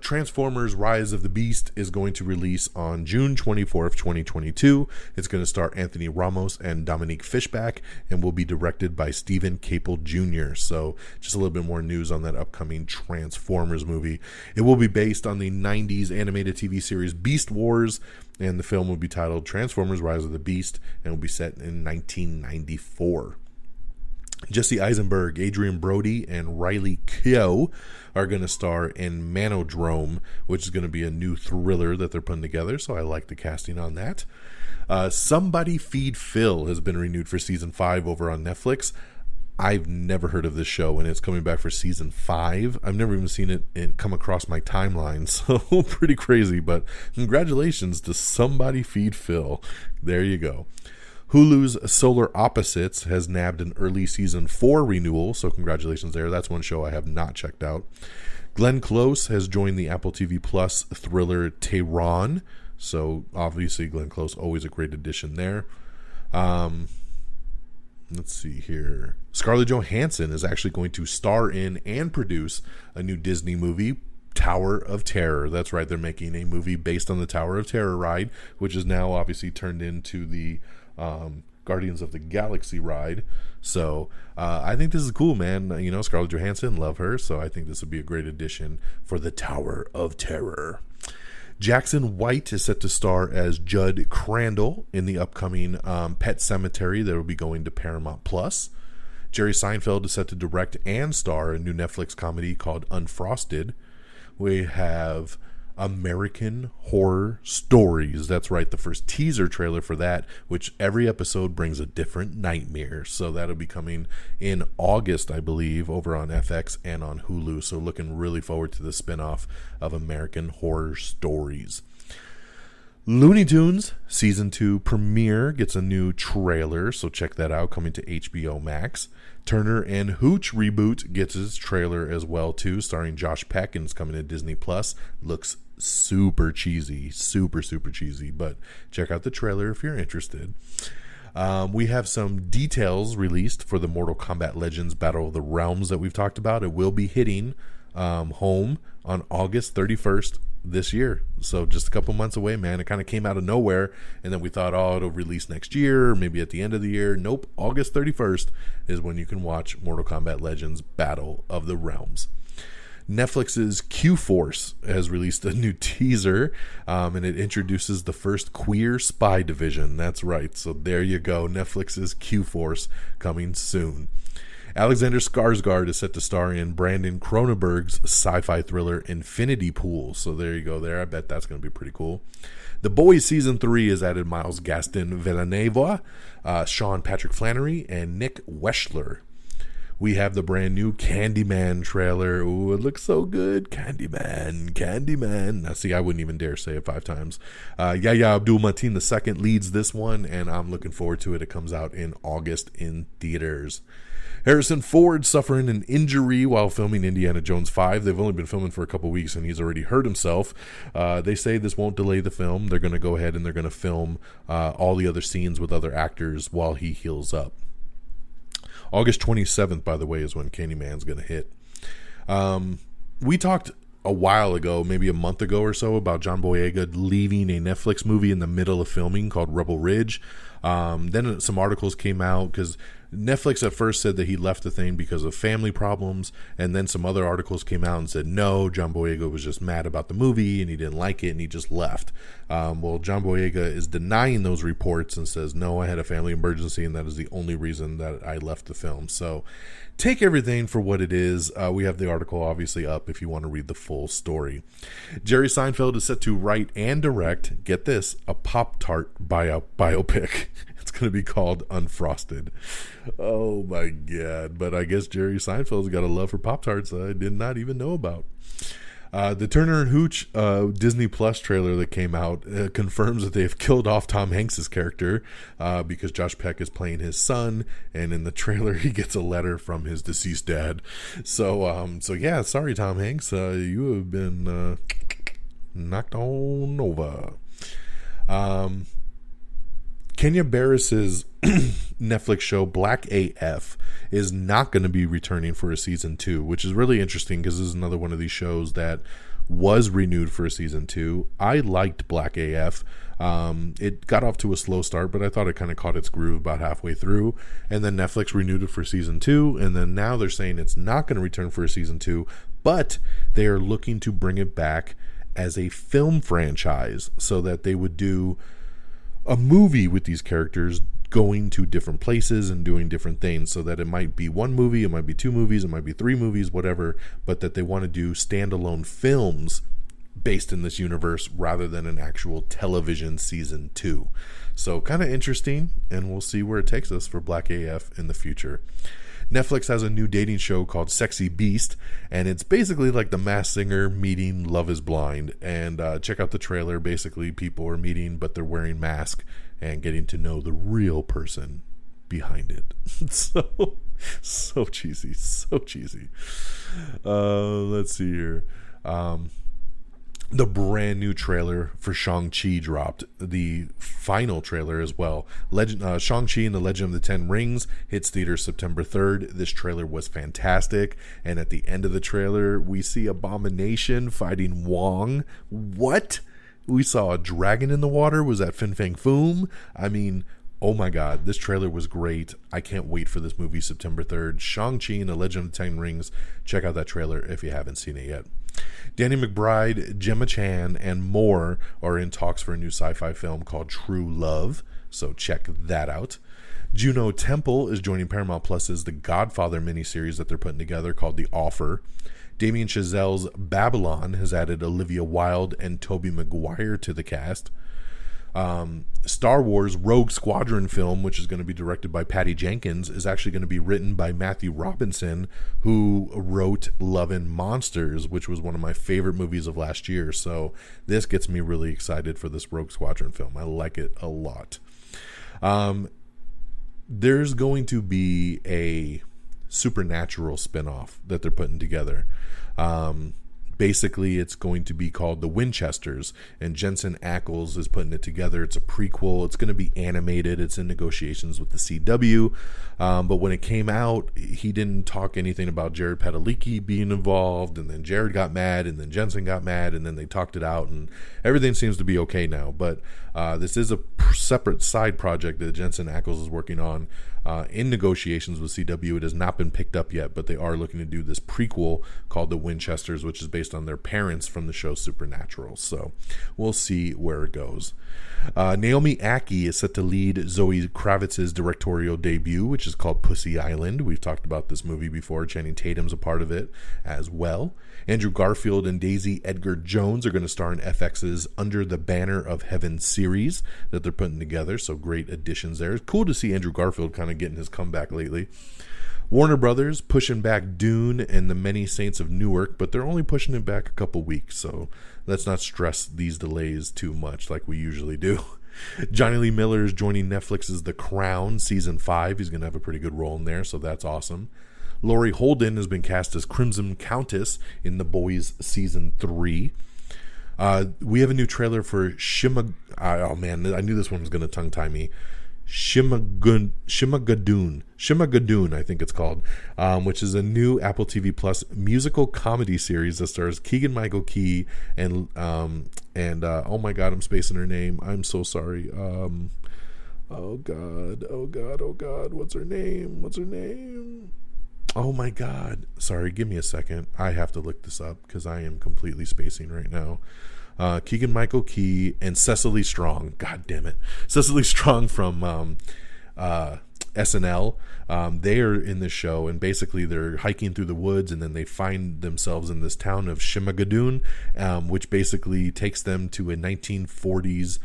Transformers Rise of the Beast is going to release on June 24th, 2022. It's going to star Anthony Ramos and Dominique Fishback and will be directed by Stephen Caple Jr. So just a little bit more news on that upcoming Transformers movie. It will be based on the 90s animated TV series Beast Wars, and the film will be titled Transformers Rise of the Beast and will be set in 1994. Jesse Eisenberg, Adrian Brody, and Riley Keough are going to star in Manodrome, which is going to be a new thriller that they're putting together, so I like the casting on that. Somebody Feed Phil has been renewed for season 5 over on Netflix. I've never heard of this show, and it's coming back for season 5. I've never even seen it come across my timeline, so pretty crazy, but congratulations to Somebody Feed Phil. There you go. Hulu's Solar Opposites has nabbed an early season 4 renewal, so congratulations there. That's one show I have not checked out. Glenn Close has joined the Apple TV Plus thriller Tehran, so obviously Glenn Close, always a great addition there. Let's see here. Scarlett Johansson is actually going to star in and produce a new Disney movie, Tower of Terror. That's right, they're making a movie based on the Tower of Terror ride, which is now obviously turned into the Guardians of the Galaxy ride. So I think this is cool, man. You know, Scarlett Johansson, love her, so I think this would be a great addition for the Tower of Terror. Jackson White is set to star as Judd Crandall in the upcoming Pet Sematary that will be going to Paramount Plus. Jerry Seinfeld is set to direct and star a new Netflix comedy called Unfrosted. We have American Horror Stories. That's right, the first teaser trailer for that, which every episode brings a different nightmare. So that'll be coming in August, I believe, over on FX and on Hulu. So looking really forward to the spinoff of American Horror Stories. Looney Tunes Season 2 premiere gets a new trailer, so check that out, coming to HBO Max. Turner and Hooch reboot gets its trailer as well too, starring Josh Peck, and it's coming to Disney Plus. Looks super cheesy, super cheesy, but check out the trailer if you're interested. We have some details released for the Mortal Kombat Legends Battle of the Realms that we've talked about. It will be hitting home on August 31st this year, so just a couple months away, man. It kind of came out of nowhere, and then we thought, oh, it'll release next year, or maybe at the end of the year. Nope, August 31st is when you can watch Mortal Kombat Legends Battle of the Realms. Netflix's Q-Force has released a new teaser, and it introduces the first queer spy division. That's right, so there you go, Netflix's Q-Force coming soon. Alexander Skarsgård is set to star in Brandon Cronenberg's sci-fi thriller Infinity Pool. So there you go there. I bet that's going to be pretty cool. The Boys Season 3 has added Miles Gaston Villeneuve, Sean Patrick Flannery, and Nick Weschler. We have the brand new Candyman trailer. Ooh, it looks so good. Candyman. Now, see, I wouldn't even dare say it 5 times. Yahya Abdul-Mateen II leads this one, and I'm looking forward to it. It comes out in August in theaters. Harrison Ford suffering an injury while filming Indiana Jones 5. They've only been filming for a couple weeks, and he's already hurt himself. They say this won't delay the film. They're going to go ahead and they're going to film all the other scenes with other actors while he heals up. August 27th, by the way, is when Candyman's going to hit. We talked a while ago, maybe a month ago or so, about John Boyega leaving a Netflix movie in the middle of filming called Rebel Ridge. Then some articles came out because Netflix at first said that he left the thing because of family problems, and then some other articles came out and said no, John Boyega was just mad about the movie and he didn't like it and he just left. Well, John Boyega is denying those reports and says no, I had a family emergency and that is the only reason that I left the film. So take everything for what it is. We have the article obviously up if you want to read the full story. Jerry Seinfeld is set to write and direct, get this, a Pop-Tart biopic. It's going to be called Unfrosted. Oh my God. But I guess Jerry Seinfeld's got a love for Pop-Tarts I did not even know about. The Turner and Hooch Disney Plus trailer that came out confirms that they've killed off Tom Hanks' character because Josh Peck is playing his son, and in the trailer he gets a letter from his deceased dad. So yeah, sorry Tom Hanks, you have been knocked on over. Kenya Barris's Netflix show Black AF is not going to be returning for a season 2, which is really interesting because this is another one of these shows that was renewed for a season 2. I liked Black AF. It got off to a slow start, but I thought it kind of caught its groove about halfway through, and then Netflix renewed it for season 2, and then now they're saying it's not going to return for a season 2, but they are looking to bring it back as a film franchise so that they would do a movie with these characters going to different places and doing different things, so that it might be one movie, it might be 2 movies, it might be 3 movies, whatever, but that they want to do standalone films based in this universe rather than an actual television season 2. So kind of interesting, and we'll see where it takes us for Black AF in the future. Netflix has a new dating show called Sexy Beast, and it's basically like The Masked Singer meeting Love is Blind. And check out the trailer. Basically, people are meeting, but they're wearing masks and getting to know the real person behind it. So cheesy, so cheesy. Let's see here. The brand new trailer for Shang-Chi dropped. The final trailer as well. Shang-Chi and the Legend of the Ten Rings hits theaters September 3rd. This trailer was fantastic. And at the end of the trailer, we see Abomination fighting Wong. What? We saw a dragon in the water. Was that Fin Fang Foom? I mean, oh my God, this trailer was great. I can't wait for this movie September 3rd. Shang-Chi and the Legend of the Ten Rings. Check out that trailer if you haven't seen it yet. Danny McBride, Gemma Chan, and more are in talks for a new sci-fi film called True Love, so check that out. Juno Temple is joining Paramount Plus's The Godfather miniseries that they're putting together called The Offer. Damien Chazelle's Babylon has added Olivia Wilde and Tobey Maguire to the cast. Star Wars Rogue Squadron film, which is going to be directed by Patty Jenkins, is actually going to be written by Matthew Robinson, who wrote Love and Monsters, which was one of my favorite movies of last year. So this gets me really excited for this Rogue Squadron film. I like it a lot. There's going to be a Supernatural spinoff that they're putting together. Basically, it's going to be called The Winchesters, and Jensen Ackles is putting it together. It's a prequel. It's going to be animated. It's in negotiations with the CW. But when it came out, he didn't talk anything about Jared Padalecki being involved, and then Jared got mad, and then Jensen got mad, and then they talked it out, and everything seems to be okay now. But this is a separate side project that Jensen Ackles is working on in negotiations with CW. It has not been picked up yet, but they are looking to do this prequel called The Winchesters, which is based based on their parents from the show Supernatural. So we'll see where it goes. Naomi Ackie is set to lead Zoe Kravitz's directorial debut, which is called Pussy Island. We've talked about this movie before. Channing Tatum's a part of it as well. Andrew Garfield and Daisy Edgar Jones are going to star in FX's Under the Banner of Heaven series that they're putting together. So great additions there. It's cool to see Andrew Garfield kind of getting his comeback lately. Warner Brothers pushing back Dune and The Many Saints of Newark, but they're only pushing it back a couple weeks, so let's not stress these delays too much like we usually do. Johnny Lee Miller is joining Netflix's The Crown Season 5. He's going to have a pretty good role in there, so that's awesome. Laurie Holden has been cast as Crimson Countess in The Boys Season 3. We have a new trailer for oh man, I knew this one was going to tongue-tie me. Shimagadoon, I think it's called, which is a new Apple TV Plus musical comedy series that stars Keegan-Michael Key and oh my god, I'm spacing her name. I'm so sorry. Oh god, what's her name? Oh my god. Sorry, give me a second. I have to look this up because I am completely spacing right now. Keegan-Michael Key and Cecily Strong. God damn it. Cecily Strong from SNL. They are in this show, and basically they're hiking through the woods, and then they find themselves in this town of Shimagadoon, which basically takes them to a 1940s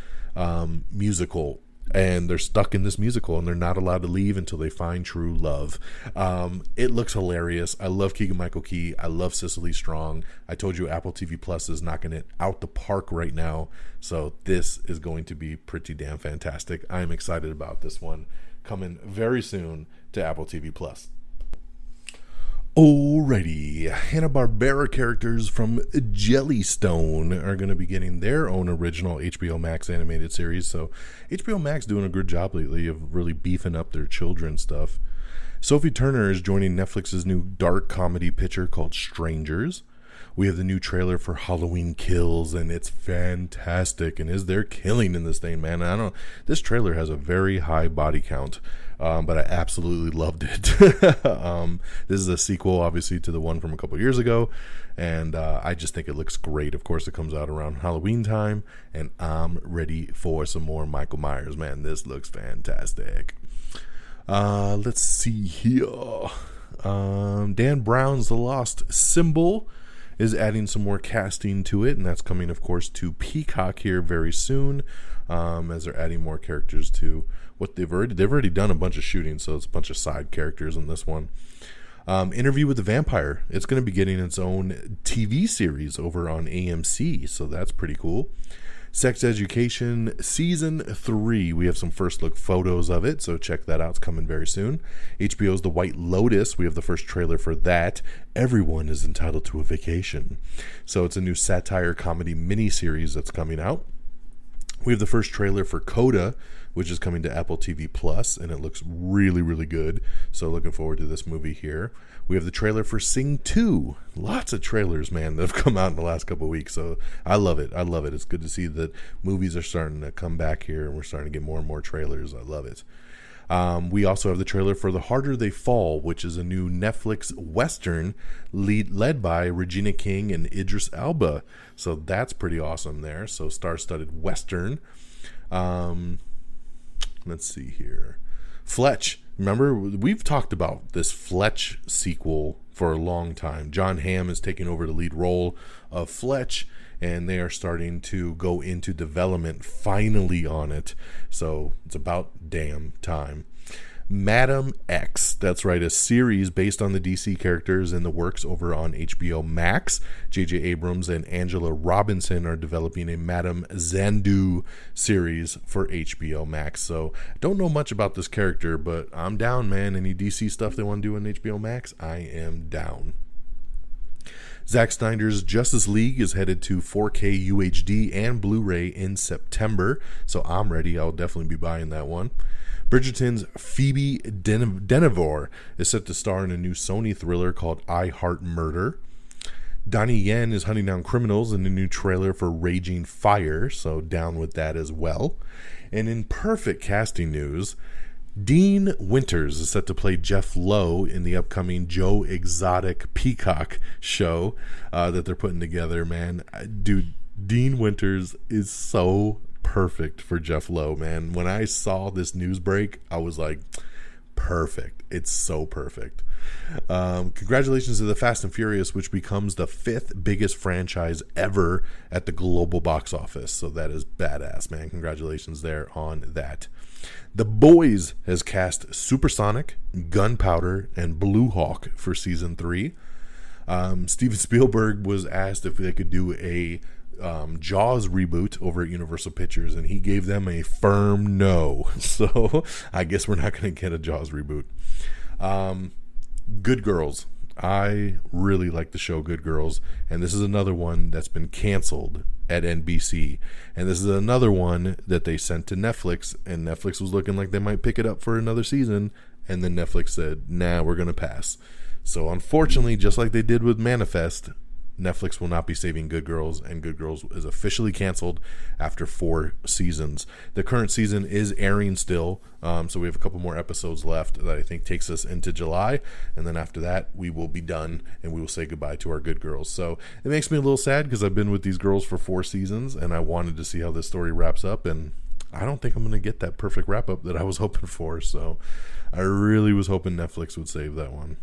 musical. And they're stuck in this musical, and they're not allowed to leave until they find true love. It looks hilarious. I love Keegan-Michael Key. I love Cecily Strong. I told you Apple TV Plus is knocking it out the park right now. So this is going to be pretty damn fantastic. I am excited about this one coming very soon to Apple TV Plus. Alrighty, Hanna-Barbera characters from Jellystone are going to be getting their own original HBO Max animated series. So HBO Max doing a good job lately of really beefing up their children's stuff. Sophie Turner is joining Netflix's new dark comedy picture called Strangers. We have the new trailer for Halloween Kills, and it's fantastic. And they're killing in this thing, man. This trailer has a very high body count. But I absolutely loved it. This is a sequel, obviously, to the one from a couple years ago, and I just think it looks great. Of course, it comes out around Halloween time, and I'm ready for some more Michael Myers, man. This looks fantastic. Let's see here. Dan Brown's The Lost Symbol is adding some more casting to it, and that's coming, of course, to Peacock here very soon, as they're adding more characters to what they've already done a bunch of shooting, so it's a bunch of side characters in this one. Interview with the Vampire, it's going to be getting its own TV series over on AMC, so that's pretty cool. Sex Education Season 3, we have some first look photos of it, so check that out. It's coming very soon. HBO's The White Lotus, we have the first trailer for that. Everyone is entitled to a vacation. So it's a new satire comedy miniseries that's coming out. We have the first trailer for Coda, which is coming to Apple TV Plus, and it looks really, really good. So looking forward to this movie here. We have the trailer for Sing 2. Lots of trailers, man, that have come out in the last couple of weeks. So I love it. It's good to see that movies are starting to come back here, and we're starting to get more and more trailers. I love it. We also have the trailer for The Harder They Fall, which is a new Netflix Western led by Regina King and Idris Elba. So that's pretty awesome there. So star-studded Western. Let's see here. Fletch. Remember, we've talked about this Fletch sequel for a long time. John Hamm is taking over the lead role of Fletch, and they are starting to go into development finally on it. So it's about damn time. Madam X, that's right, a series based on the DC characters in the works over on HBO Max. J.J. Abrams and Angela Robinson are developing a Madam Xandu series for HBO Max. So don't know much about this character, but I'm down, man. Any DC stuff they want to do on HBO Max, I am down. Zack Snyder's Justice League is headed to 4K UHD and Blu-ray in September, so I'm ready. I'll definitely be buying that one. Bridgerton's Phoebe Denevor is set to star in a new Sony thriller called I Heart Murder. Donnie Yen is hunting down criminals in a new trailer for Raging Fire, so down with that as well. And in perfect casting news, Dean Winters is set to play Jeff Lowe in the upcoming Joe Exotic Peacock show that they're putting together, man. Dude, Dean Winters is so perfect for Jeff Lowe, man. When I saw this news break, I was like, perfect. It's so perfect. Congratulations to the Fast and Furious, which becomes the 5th biggest franchise ever at the global box office. So that is badass, man. Congratulations there on that. The Boys has cast Supersonic, Gunpowder, and Blue Hawk for season 3. Steven Spielberg was asked if they could do a Jaws reboot over at Universal Pictures, and he gave them a firm no. So I guess we're not going to get a Jaws reboot. Good Girls. I really like the show Good Girls, and this is another one that's been canceled at NBC, and this is another one that they sent to Netflix, and Netflix was looking like they might pick it up for another season, and then Netflix said, nah, we're going to pass. So unfortunately, just like they did with Manifest, Netflix will not be saving Good Girls, and Good Girls is officially canceled after 4 seasons. The current season is airing still, so we have a couple more episodes left that I think takes us into July, and then after that, we will be done, and we will say goodbye to our Good Girls. So it makes me a little sad because I've been with these girls for 4 seasons, and I wanted to see how this story wraps up, and I don't think I'm going to get that perfect wrap-up that I was hoping for, so I really was hoping Netflix would save that one.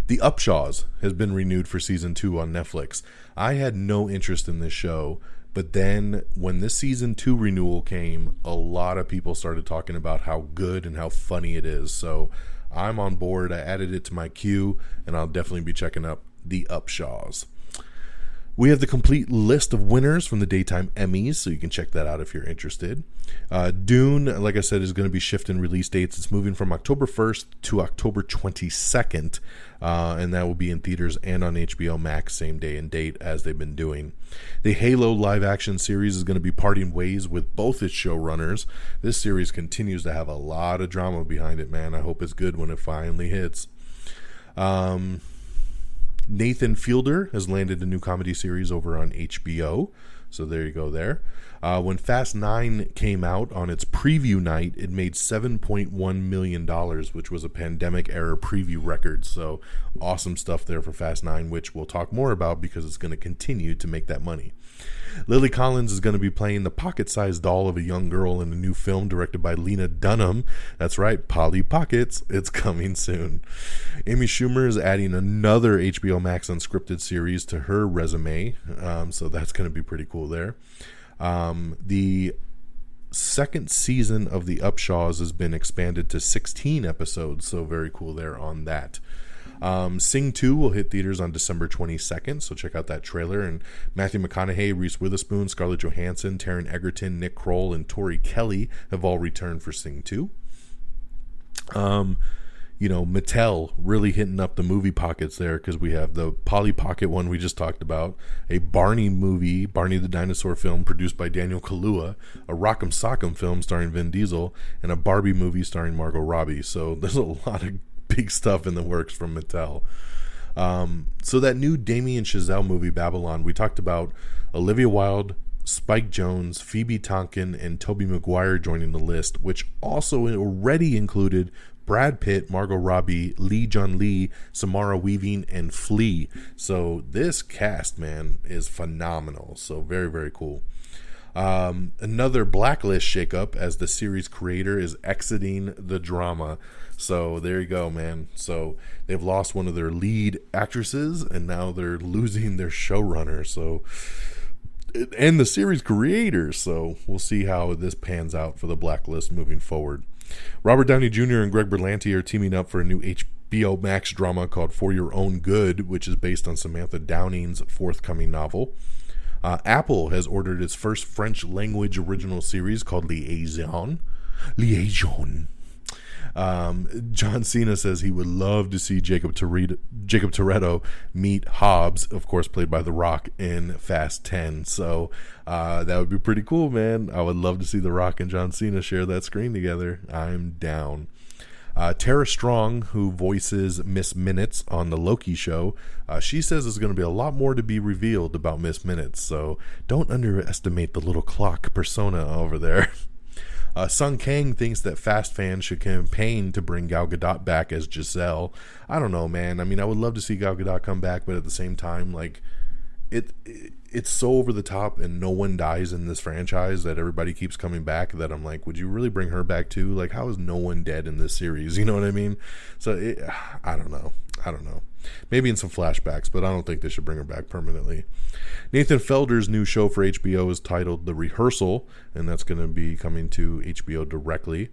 The Upshaws has been renewed for season 2 on Netflix. I had no interest in this show, but then when this season 2 renewal came, a lot of people started talking about how good and how funny it is. So I'm on board. I added it to my queue, and I'll definitely be checking up The Upshaws. We have the complete list of winners from the Daytime Emmys, so you can check that out if you're interested. Dune, like I said, is going to be shifting release dates. It's moving from October 1st to October 22nd, and that will be in theaters and on HBO Max, same day and date as they've been doing. The Halo live-action series is going to be parting ways with both its showrunners. This series continues to have a lot of drama behind it, man. I hope it's good when it finally hits. Nathan Fielder has landed a new comedy series over on HBO. So there you go there. When Fast 9 came out on its preview night, it made $7.1 million, which was a pandemic-era preview record. So awesome stuff there for Fast 9, which we'll talk more about because it's going to continue to make that money. Lily Collins is going to be playing the pocket-sized doll of a young girl in a new film directed by Lena Dunham. That's right, Polly Pockets. It's coming soon. Amy Schumer is adding another HBO Max unscripted series to her resume, so that's going to be pretty cool there. The second season of The Upshaws has been expanded to 16 episodes, so very cool there on that. Sing 2 will hit theaters on December 22nd, so check out that trailer. And Matthew McConaughey, Reese Witherspoon, Scarlett Johansson, Taron Egerton, Nick Kroll, and Tori Kelly have all returned for Sing 2. Mattel really hitting up the movie pockets there because we have the Polly Pocket one we just talked about, a Barney movie, Barney the Dinosaur film produced by Daniel Kaluuya, a Rock'em Sock'em film starring Vin Diesel, and a Barbie movie starring Margot Robbie. So there's a lot of big stuff in the works from Mattel. So that new Damien Chazelle movie, Babylon, we talked about Olivia Wilde, Spike Jonze, Phoebe Tonkin, and Tobey Maguire joining the list, which also already included Brad Pitt, Margot Robbie, Lee Jun Lee, Samara Weaving, and Flea. So this cast, man, is phenomenal. So very, very cool. Another Blacklist shakeup as the series creator is exiting the drama. So there you go, man. So they've lost one of their lead actresses, and now they're losing their showrunner. So, and the series creator. So we'll see how this pans out for the Blacklist moving forward. Robert Downey Jr. and Greg Berlanti are teaming up for a new HBO Max drama called For Your Own Good, which is based on Samantha Downing's forthcoming novel. Apple has ordered its first French language original series called Liaison. John Cena says he would love to see Jacob Toretto meet Hobbs, of course played by The Rock, in Fast 10. So that would be pretty cool, man. I would love to see The Rock and John Cena share that screen together. I'm down. Tara Strong, who voices Miss Minutes on the Loki show, she says there's going to be a lot more to be revealed about Miss Minutes, so don't underestimate the little clock persona over there. Sung Kang thinks that Fast fans should campaign to bring Gal Gadot back as Giselle. I don't know, man. I mean, I would love to see Gal Gadot come back, but at the same time, like, it's so over the top, and no one dies in this franchise that everybody keeps coming back, that I'm like, would you really bring her back too? Like, how is no one dead in this series? You know what I mean? So I don't know. Maybe in some flashbacks, but I don't think they should bring her back permanently. Nathan Felder's new show for HBO is titled The Rehearsal, and that's going to be coming to HBO directly.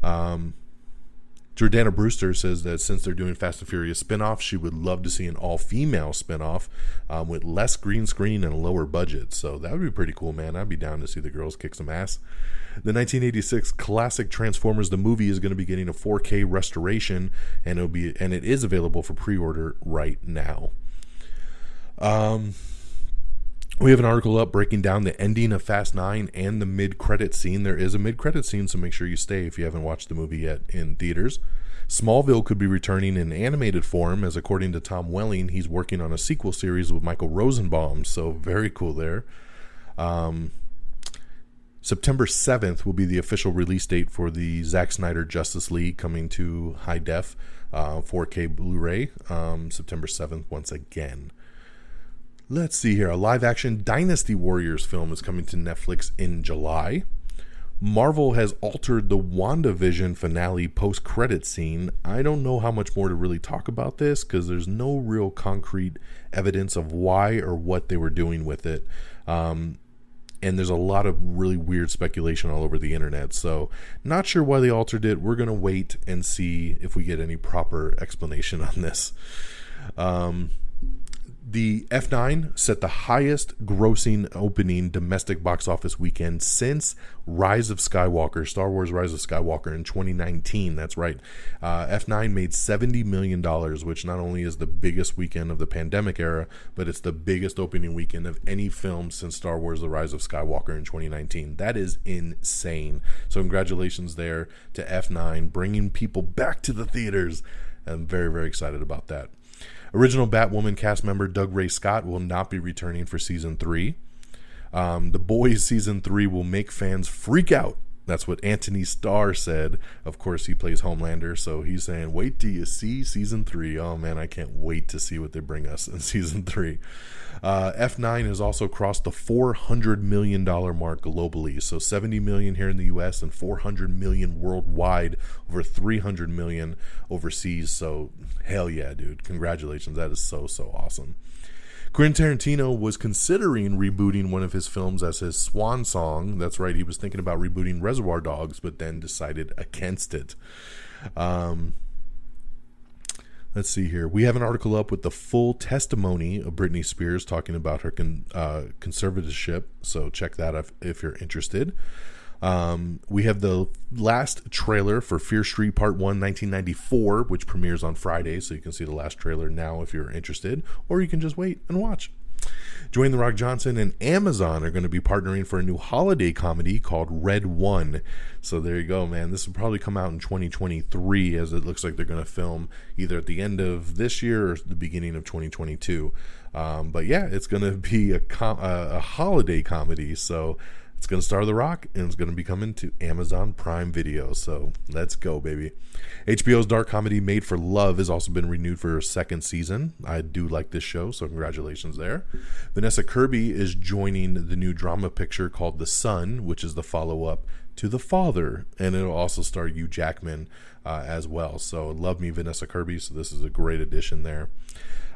Jordana Brewster says that since they're doing Fast and Furious spinoff, she would love to see an all-female spinoff with less green screen and a lower budget. So that would be pretty cool, man. I'd be down to see the girls kick some ass. The 1986 classic Transformers the movie is going to be getting a 4K restoration, and it is available for pre-order right now. We have an article up breaking down the ending of Fast 9 and the mid-credit scene. There is a mid-credit scene, so make sure you stay if you haven't watched the movie yet in theaters. Smallville could be returning in animated form, as according to Tom Welling, he's working on a sequel series with Michael Rosenbaum, so very cool there. September 7th will be the official release date for the Zack Snyder Justice League, coming to high def 4K Blu-ray, September 7th once again. Let's see here. A live-action Dynasty Warriors film is coming to Netflix in July. Marvel has altered the WandaVision finale post-credit scene. I don't know how much more to really talk about this, because there's no real concrete evidence of why or what they were doing with it. And there's a lot of really weird speculation all over the internet. So not sure why they altered it. We're going to wait and see if we get any proper explanation on this. The F9 set the highest grossing opening domestic box office weekend since Rise of Skywalker, Star Wars Rise of Skywalker in 2019. That's right. F9 made $70 million, which not only is the biggest weekend of the pandemic era, but it's the biggest opening weekend of any film since Star Wars The Rise of Skywalker in 2019. That is insane. So congratulations there to F9, bringing people back to the theaters. I'm very, very excited about that. Original Batwoman cast member Doug Ray Scott will not be returning for season 3. The Boys season 3 will make fans freak out. That's what Anthony Starr said. Of course, he plays Homelander, so he's saying, wait till you see season 3. Oh man, I can't wait to see what they bring us in season 3. F9 has also crossed the $400 million mark globally. So 70 million here in the US and 400 million worldwide, over 300 million overseas. So hell yeah, dude. Congratulations. That is so awesome. Quentin Tarantino was considering rebooting one of his films as his swan song. That's right, he was thinking about rebooting Reservoir Dogs, but then decided against it. Let's see here. We have an article up with the full testimony of Britney Spears talking about her conservatorship, so check that out if you're interested. We have the last trailer for Fear Street Part 1 1994, which premieres on Friday, so you can see the last trailer now if you're interested, or you can just wait and watch. Dwayne The Rock Johnson and Amazon are going to be partnering for a new holiday comedy called Red One. So there you go, man. This will probably come out in 2023, as it looks like they're going to film either at the end of this year or the beginning of 2022. But yeah, it's going to be a holiday comedy, so it's going to star The Rock, and it's going to be coming to Amazon Prime Video. So let's go, baby. HBO's dark comedy Made for Love has also been renewed for a second season. I do like this show, so congratulations there. Vanessa Kirby is joining the new drama picture called The Son, which is the follow-up to The Father, and it'll also star Hugh Jackman as well. So love me Vanessa Kirby, so this is a great addition there.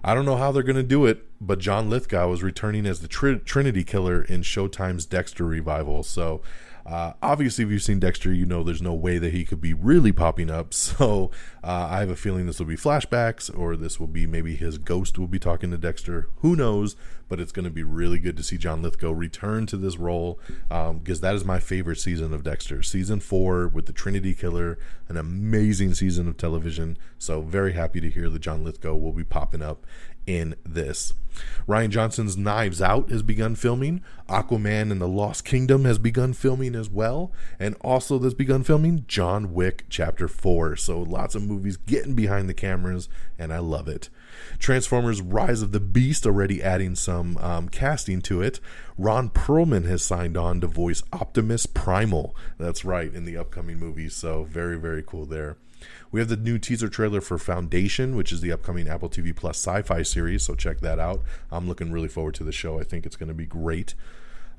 I don't know how they're going to do it, but John Lithgow is returning as the Trinity Killer in Showtime's Dexter revival. So obviously, if you've seen Dexter, you know there's no way that he could be really popping up. So I have a feeling this will be flashbacks, or this will be maybe his ghost will be talking to Dexter. Who knows? But it's going to be really good to see John Lithgow return to this role, because that is my favorite season of Dexter. Season 4 with the Trinity Killer, an amazing season of television. So very happy to hear that John Lithgow will be popping up in this. Rian Johnson's Knives Out has begun filming. Aquaman and the Lost Kingdom has begun filming as well, and also has begun filming John Wick Chapter 4. So lots of movies getting behind the cameras, and I love it. Transformers Rise of the Beast already adding some casting to it. Ron Perlman has signed on to voice Optimus Primal. That's right, in the upcoming movie. So very, very cool there. We have the new teaser trailer for Foundation, which is the upcoming Apple TV Plus sci-fi series. So check that out. I'm looking really forward to the show. I think it's going to be great.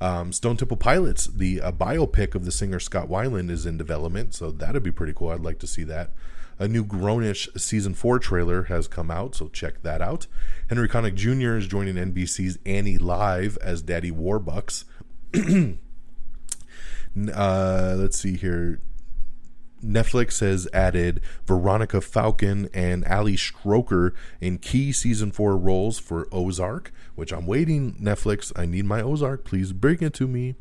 Stone Temple Pilots, the biopic of the singer Scott Weiland, is in development. So that'd be pretty cool. I'd like to see that. A new Grownish Season 4 trailer has come out, so check that out. Henry Connick Jr. is joining NBC's Annie Live as Daddy Warbucks. Let's see here. Netflix has added Veronica Falcon and Ali Stroker in key Season 4 roles for Ozark, which I'm waiting. Netflix, I need my Ozark. Please bring it to me.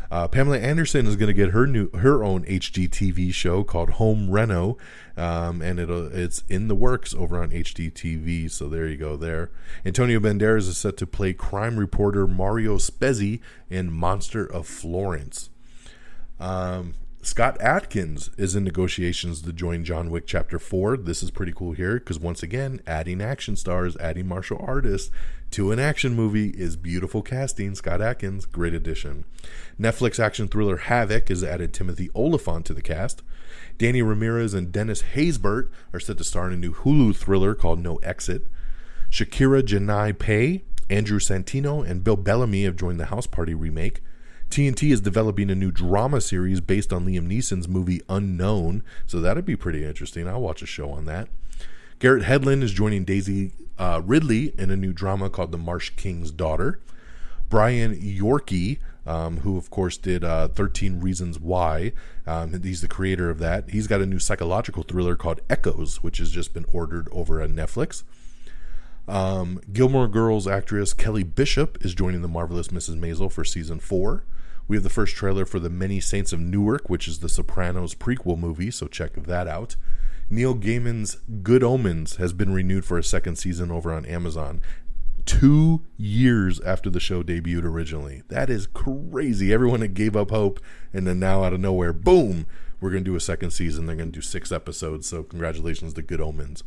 Pamela Anderson is going to get her own HGTV show called Home Reno, and it's in the works over on HGTV. So there you go. There, Antonio Banderas is set to play crime reporter Mario Spezzi in Monster of Florence. Scott Adkins is in negotiations to join John Wick Chapter 4. This is pretty cool here because, once again, adding action stars, adding martial artists to an action movie is beautiful casting. Scott Adkins, great addition. Netflix action thriller Havoc has added Timothy Olyphant to the cast. Danny Ramirez and Dennis Haysbert are set to star in a new Hulu thriller called No Exit. Shakira Janai Pei, Andrew Santino, and Bill Bellamy have joined the House Party remake. TNT is developing a new drama series based on Liam Neeson's movie Unknown, so that'd be pretty interesting. I'll watch a show on that. Garrett Hedlund is joining Daisy Ridley in a new drama called The Marsh King's Daughter. Brian Yorkie, who of course did 13 Reasons Why, he's the creator of that. He's got a new psychological thriller called Echoes, which has just been ordered over on Netflix. Gilmore Girls actress Kelly Bishop is joining the Marvelous Mrs. Maisel for Season 4. We have the first trailer for The Many Saints of Newark, which is the Sopranos prequel movie, so check that out. Neil Gaiman's Good Omens has been renewed for a second season over on Amazon. 2 years after the show debuted originally. That is crazy. Everyone that gave up hope, and then now out of nowhere, boom, we're going to do a second season. They're going to do 6 episodes, so congratulations to Good Omens.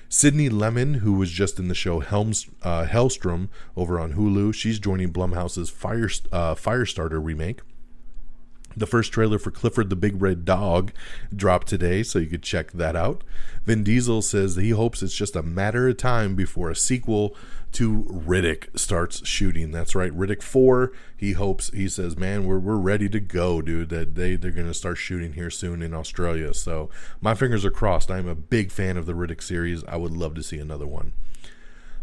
Sydney Lemon, who was just in the show Hellstrom over on Hulu, she's joining Blumhouse's Firestarter remake. The first trailer for Clifford the Big Red Dog dropped today, so you could check that out. Vin Diesel says that he hopes it's just a matter of time before a sequel to Riddick starts shooting. That's right, Riddick 4. He says, man, we're ready to go, dude. That they're going to start shooting here soon in Australia. So my fingers are crossed. I'm a big fan of the Riddick series. I would love to see another one.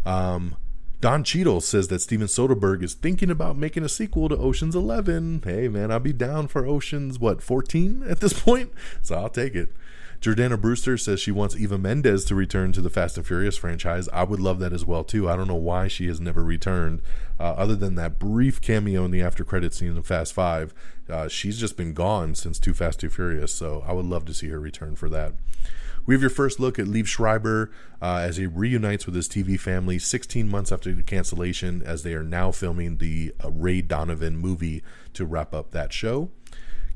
Don Cheadle says that Steven Soderbergh is thinking about making a sequel to Ocean's 11. Hey, man, I'll be down for Ocean's, 14 at this point? So I'll take it. Jordana Brewster says she wants Eva Mendes to return to the Fast and Furious franchise. I would love that as well, too. I don't know why she has never returned. Other than that brief cameo in the after credit scene in Fast 5, she's just been gone since Too Fast, Too Furious. So I would love to see her return for that. We have your first look at Liev Schreiber as he reunites with his TV family 16 months after the cancellation, as they are now filming the Ray Donovan movie to wrap up that show.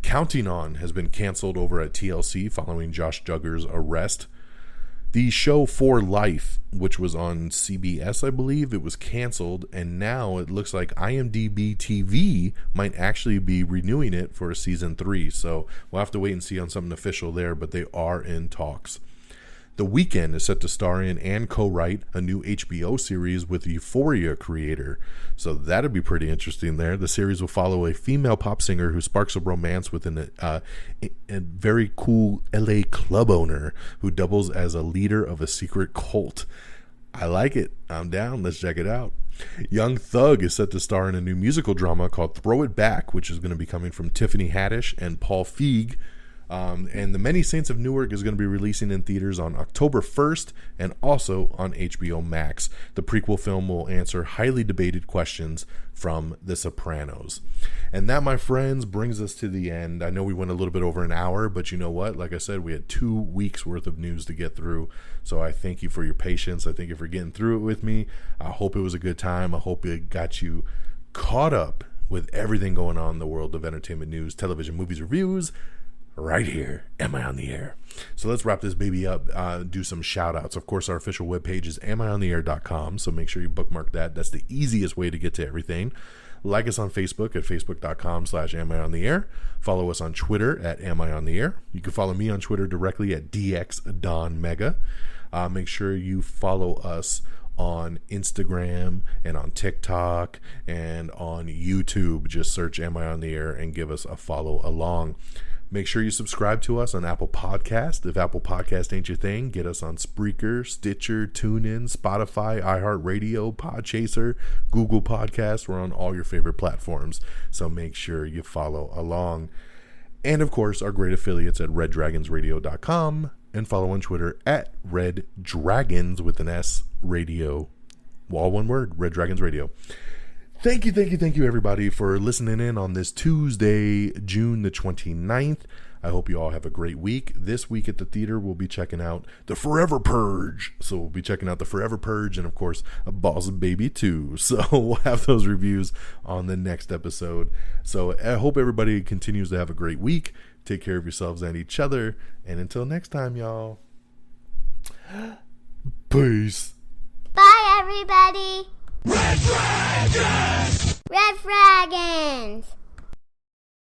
Counting On has been canceled over at TLC following Josh Duggar's arrest. The show For Life, which was on CBS, I believe, it was canceled, and now it looks like IMDb TV might actually be renewing it for a season 3. So we'll have to wait and see on something official there, but they are in talks. The Weeknd is set to star in and co-write a new HBO series with Euphoria creator. So that'd be pretty interesting there. The series will follow a female pop singer who sparks a romance with a very cool LA club owner who doubles as a leader of a secret cult. I like it. I'm down. Let's check it out. Young Thug is set to star in a new musical drama called Throw It Back, which is going to be coming from Tiffany Haddish and Paul Feig. And The Many Saints of Newark is going to be releasing in theaters on October 1st and also on HBO Max. The prequel film will answer highly debated questions from The Sopranos. And that, my friends, brings us to the end. I know we went a little bit over an hour, but you know what? Like I said, we had 2 weeks worth of news to get through. So I thank you for your patience. I thank you for getting through it with me. I hope it was a good time. I hope it got you caught up with everything going on in the world of entertainment news, television, movies, reviews, right here. Am I on the air? So let's wrap this baby up, do some shout outs. Of course, our official webpage is amiontheair.com, so make sure you bookmark that. That's the easiest way to get to everything. Like us on Facebook at facebook.com/amiontheair. Follow us on Twitter at amiontheair. You can follow me on Twitter directly at dxdonmega. Make sure you follow us on Instagram and on TikTok and on YouTube. Just search Am I on the Air and give us a follow along. Make sure you subscribe to us on Apple Podcast. If Apple Podcast ain't your thing, get us on Spreaker, Stitcher, TuneIn, Spotify, iHeartRadio, Podchaser, Google Podcasts. We're on all your favorite platforms, so make sure you follow along. And of course, our great affiliates at reddragonsradio.com, and follow on Twitter at Red Dragons with an S Radio. All one word, Red Dragons Radio. Thank you, everybody, for listening in on this Tuesday, June the 29th. I hope you all have a great week. This week at the theater, we'll be checking out The Forever Purge. So we'll be checking out The Forever Purge and, of course, A Boss Baby 2. So we'll have those reviews on the next episode. So I hope everybody continues to have a great week. Take care of yourselves and each other. And until next time, y'all. Peace. Bye, everybody. Red Dragons! Red Dragons!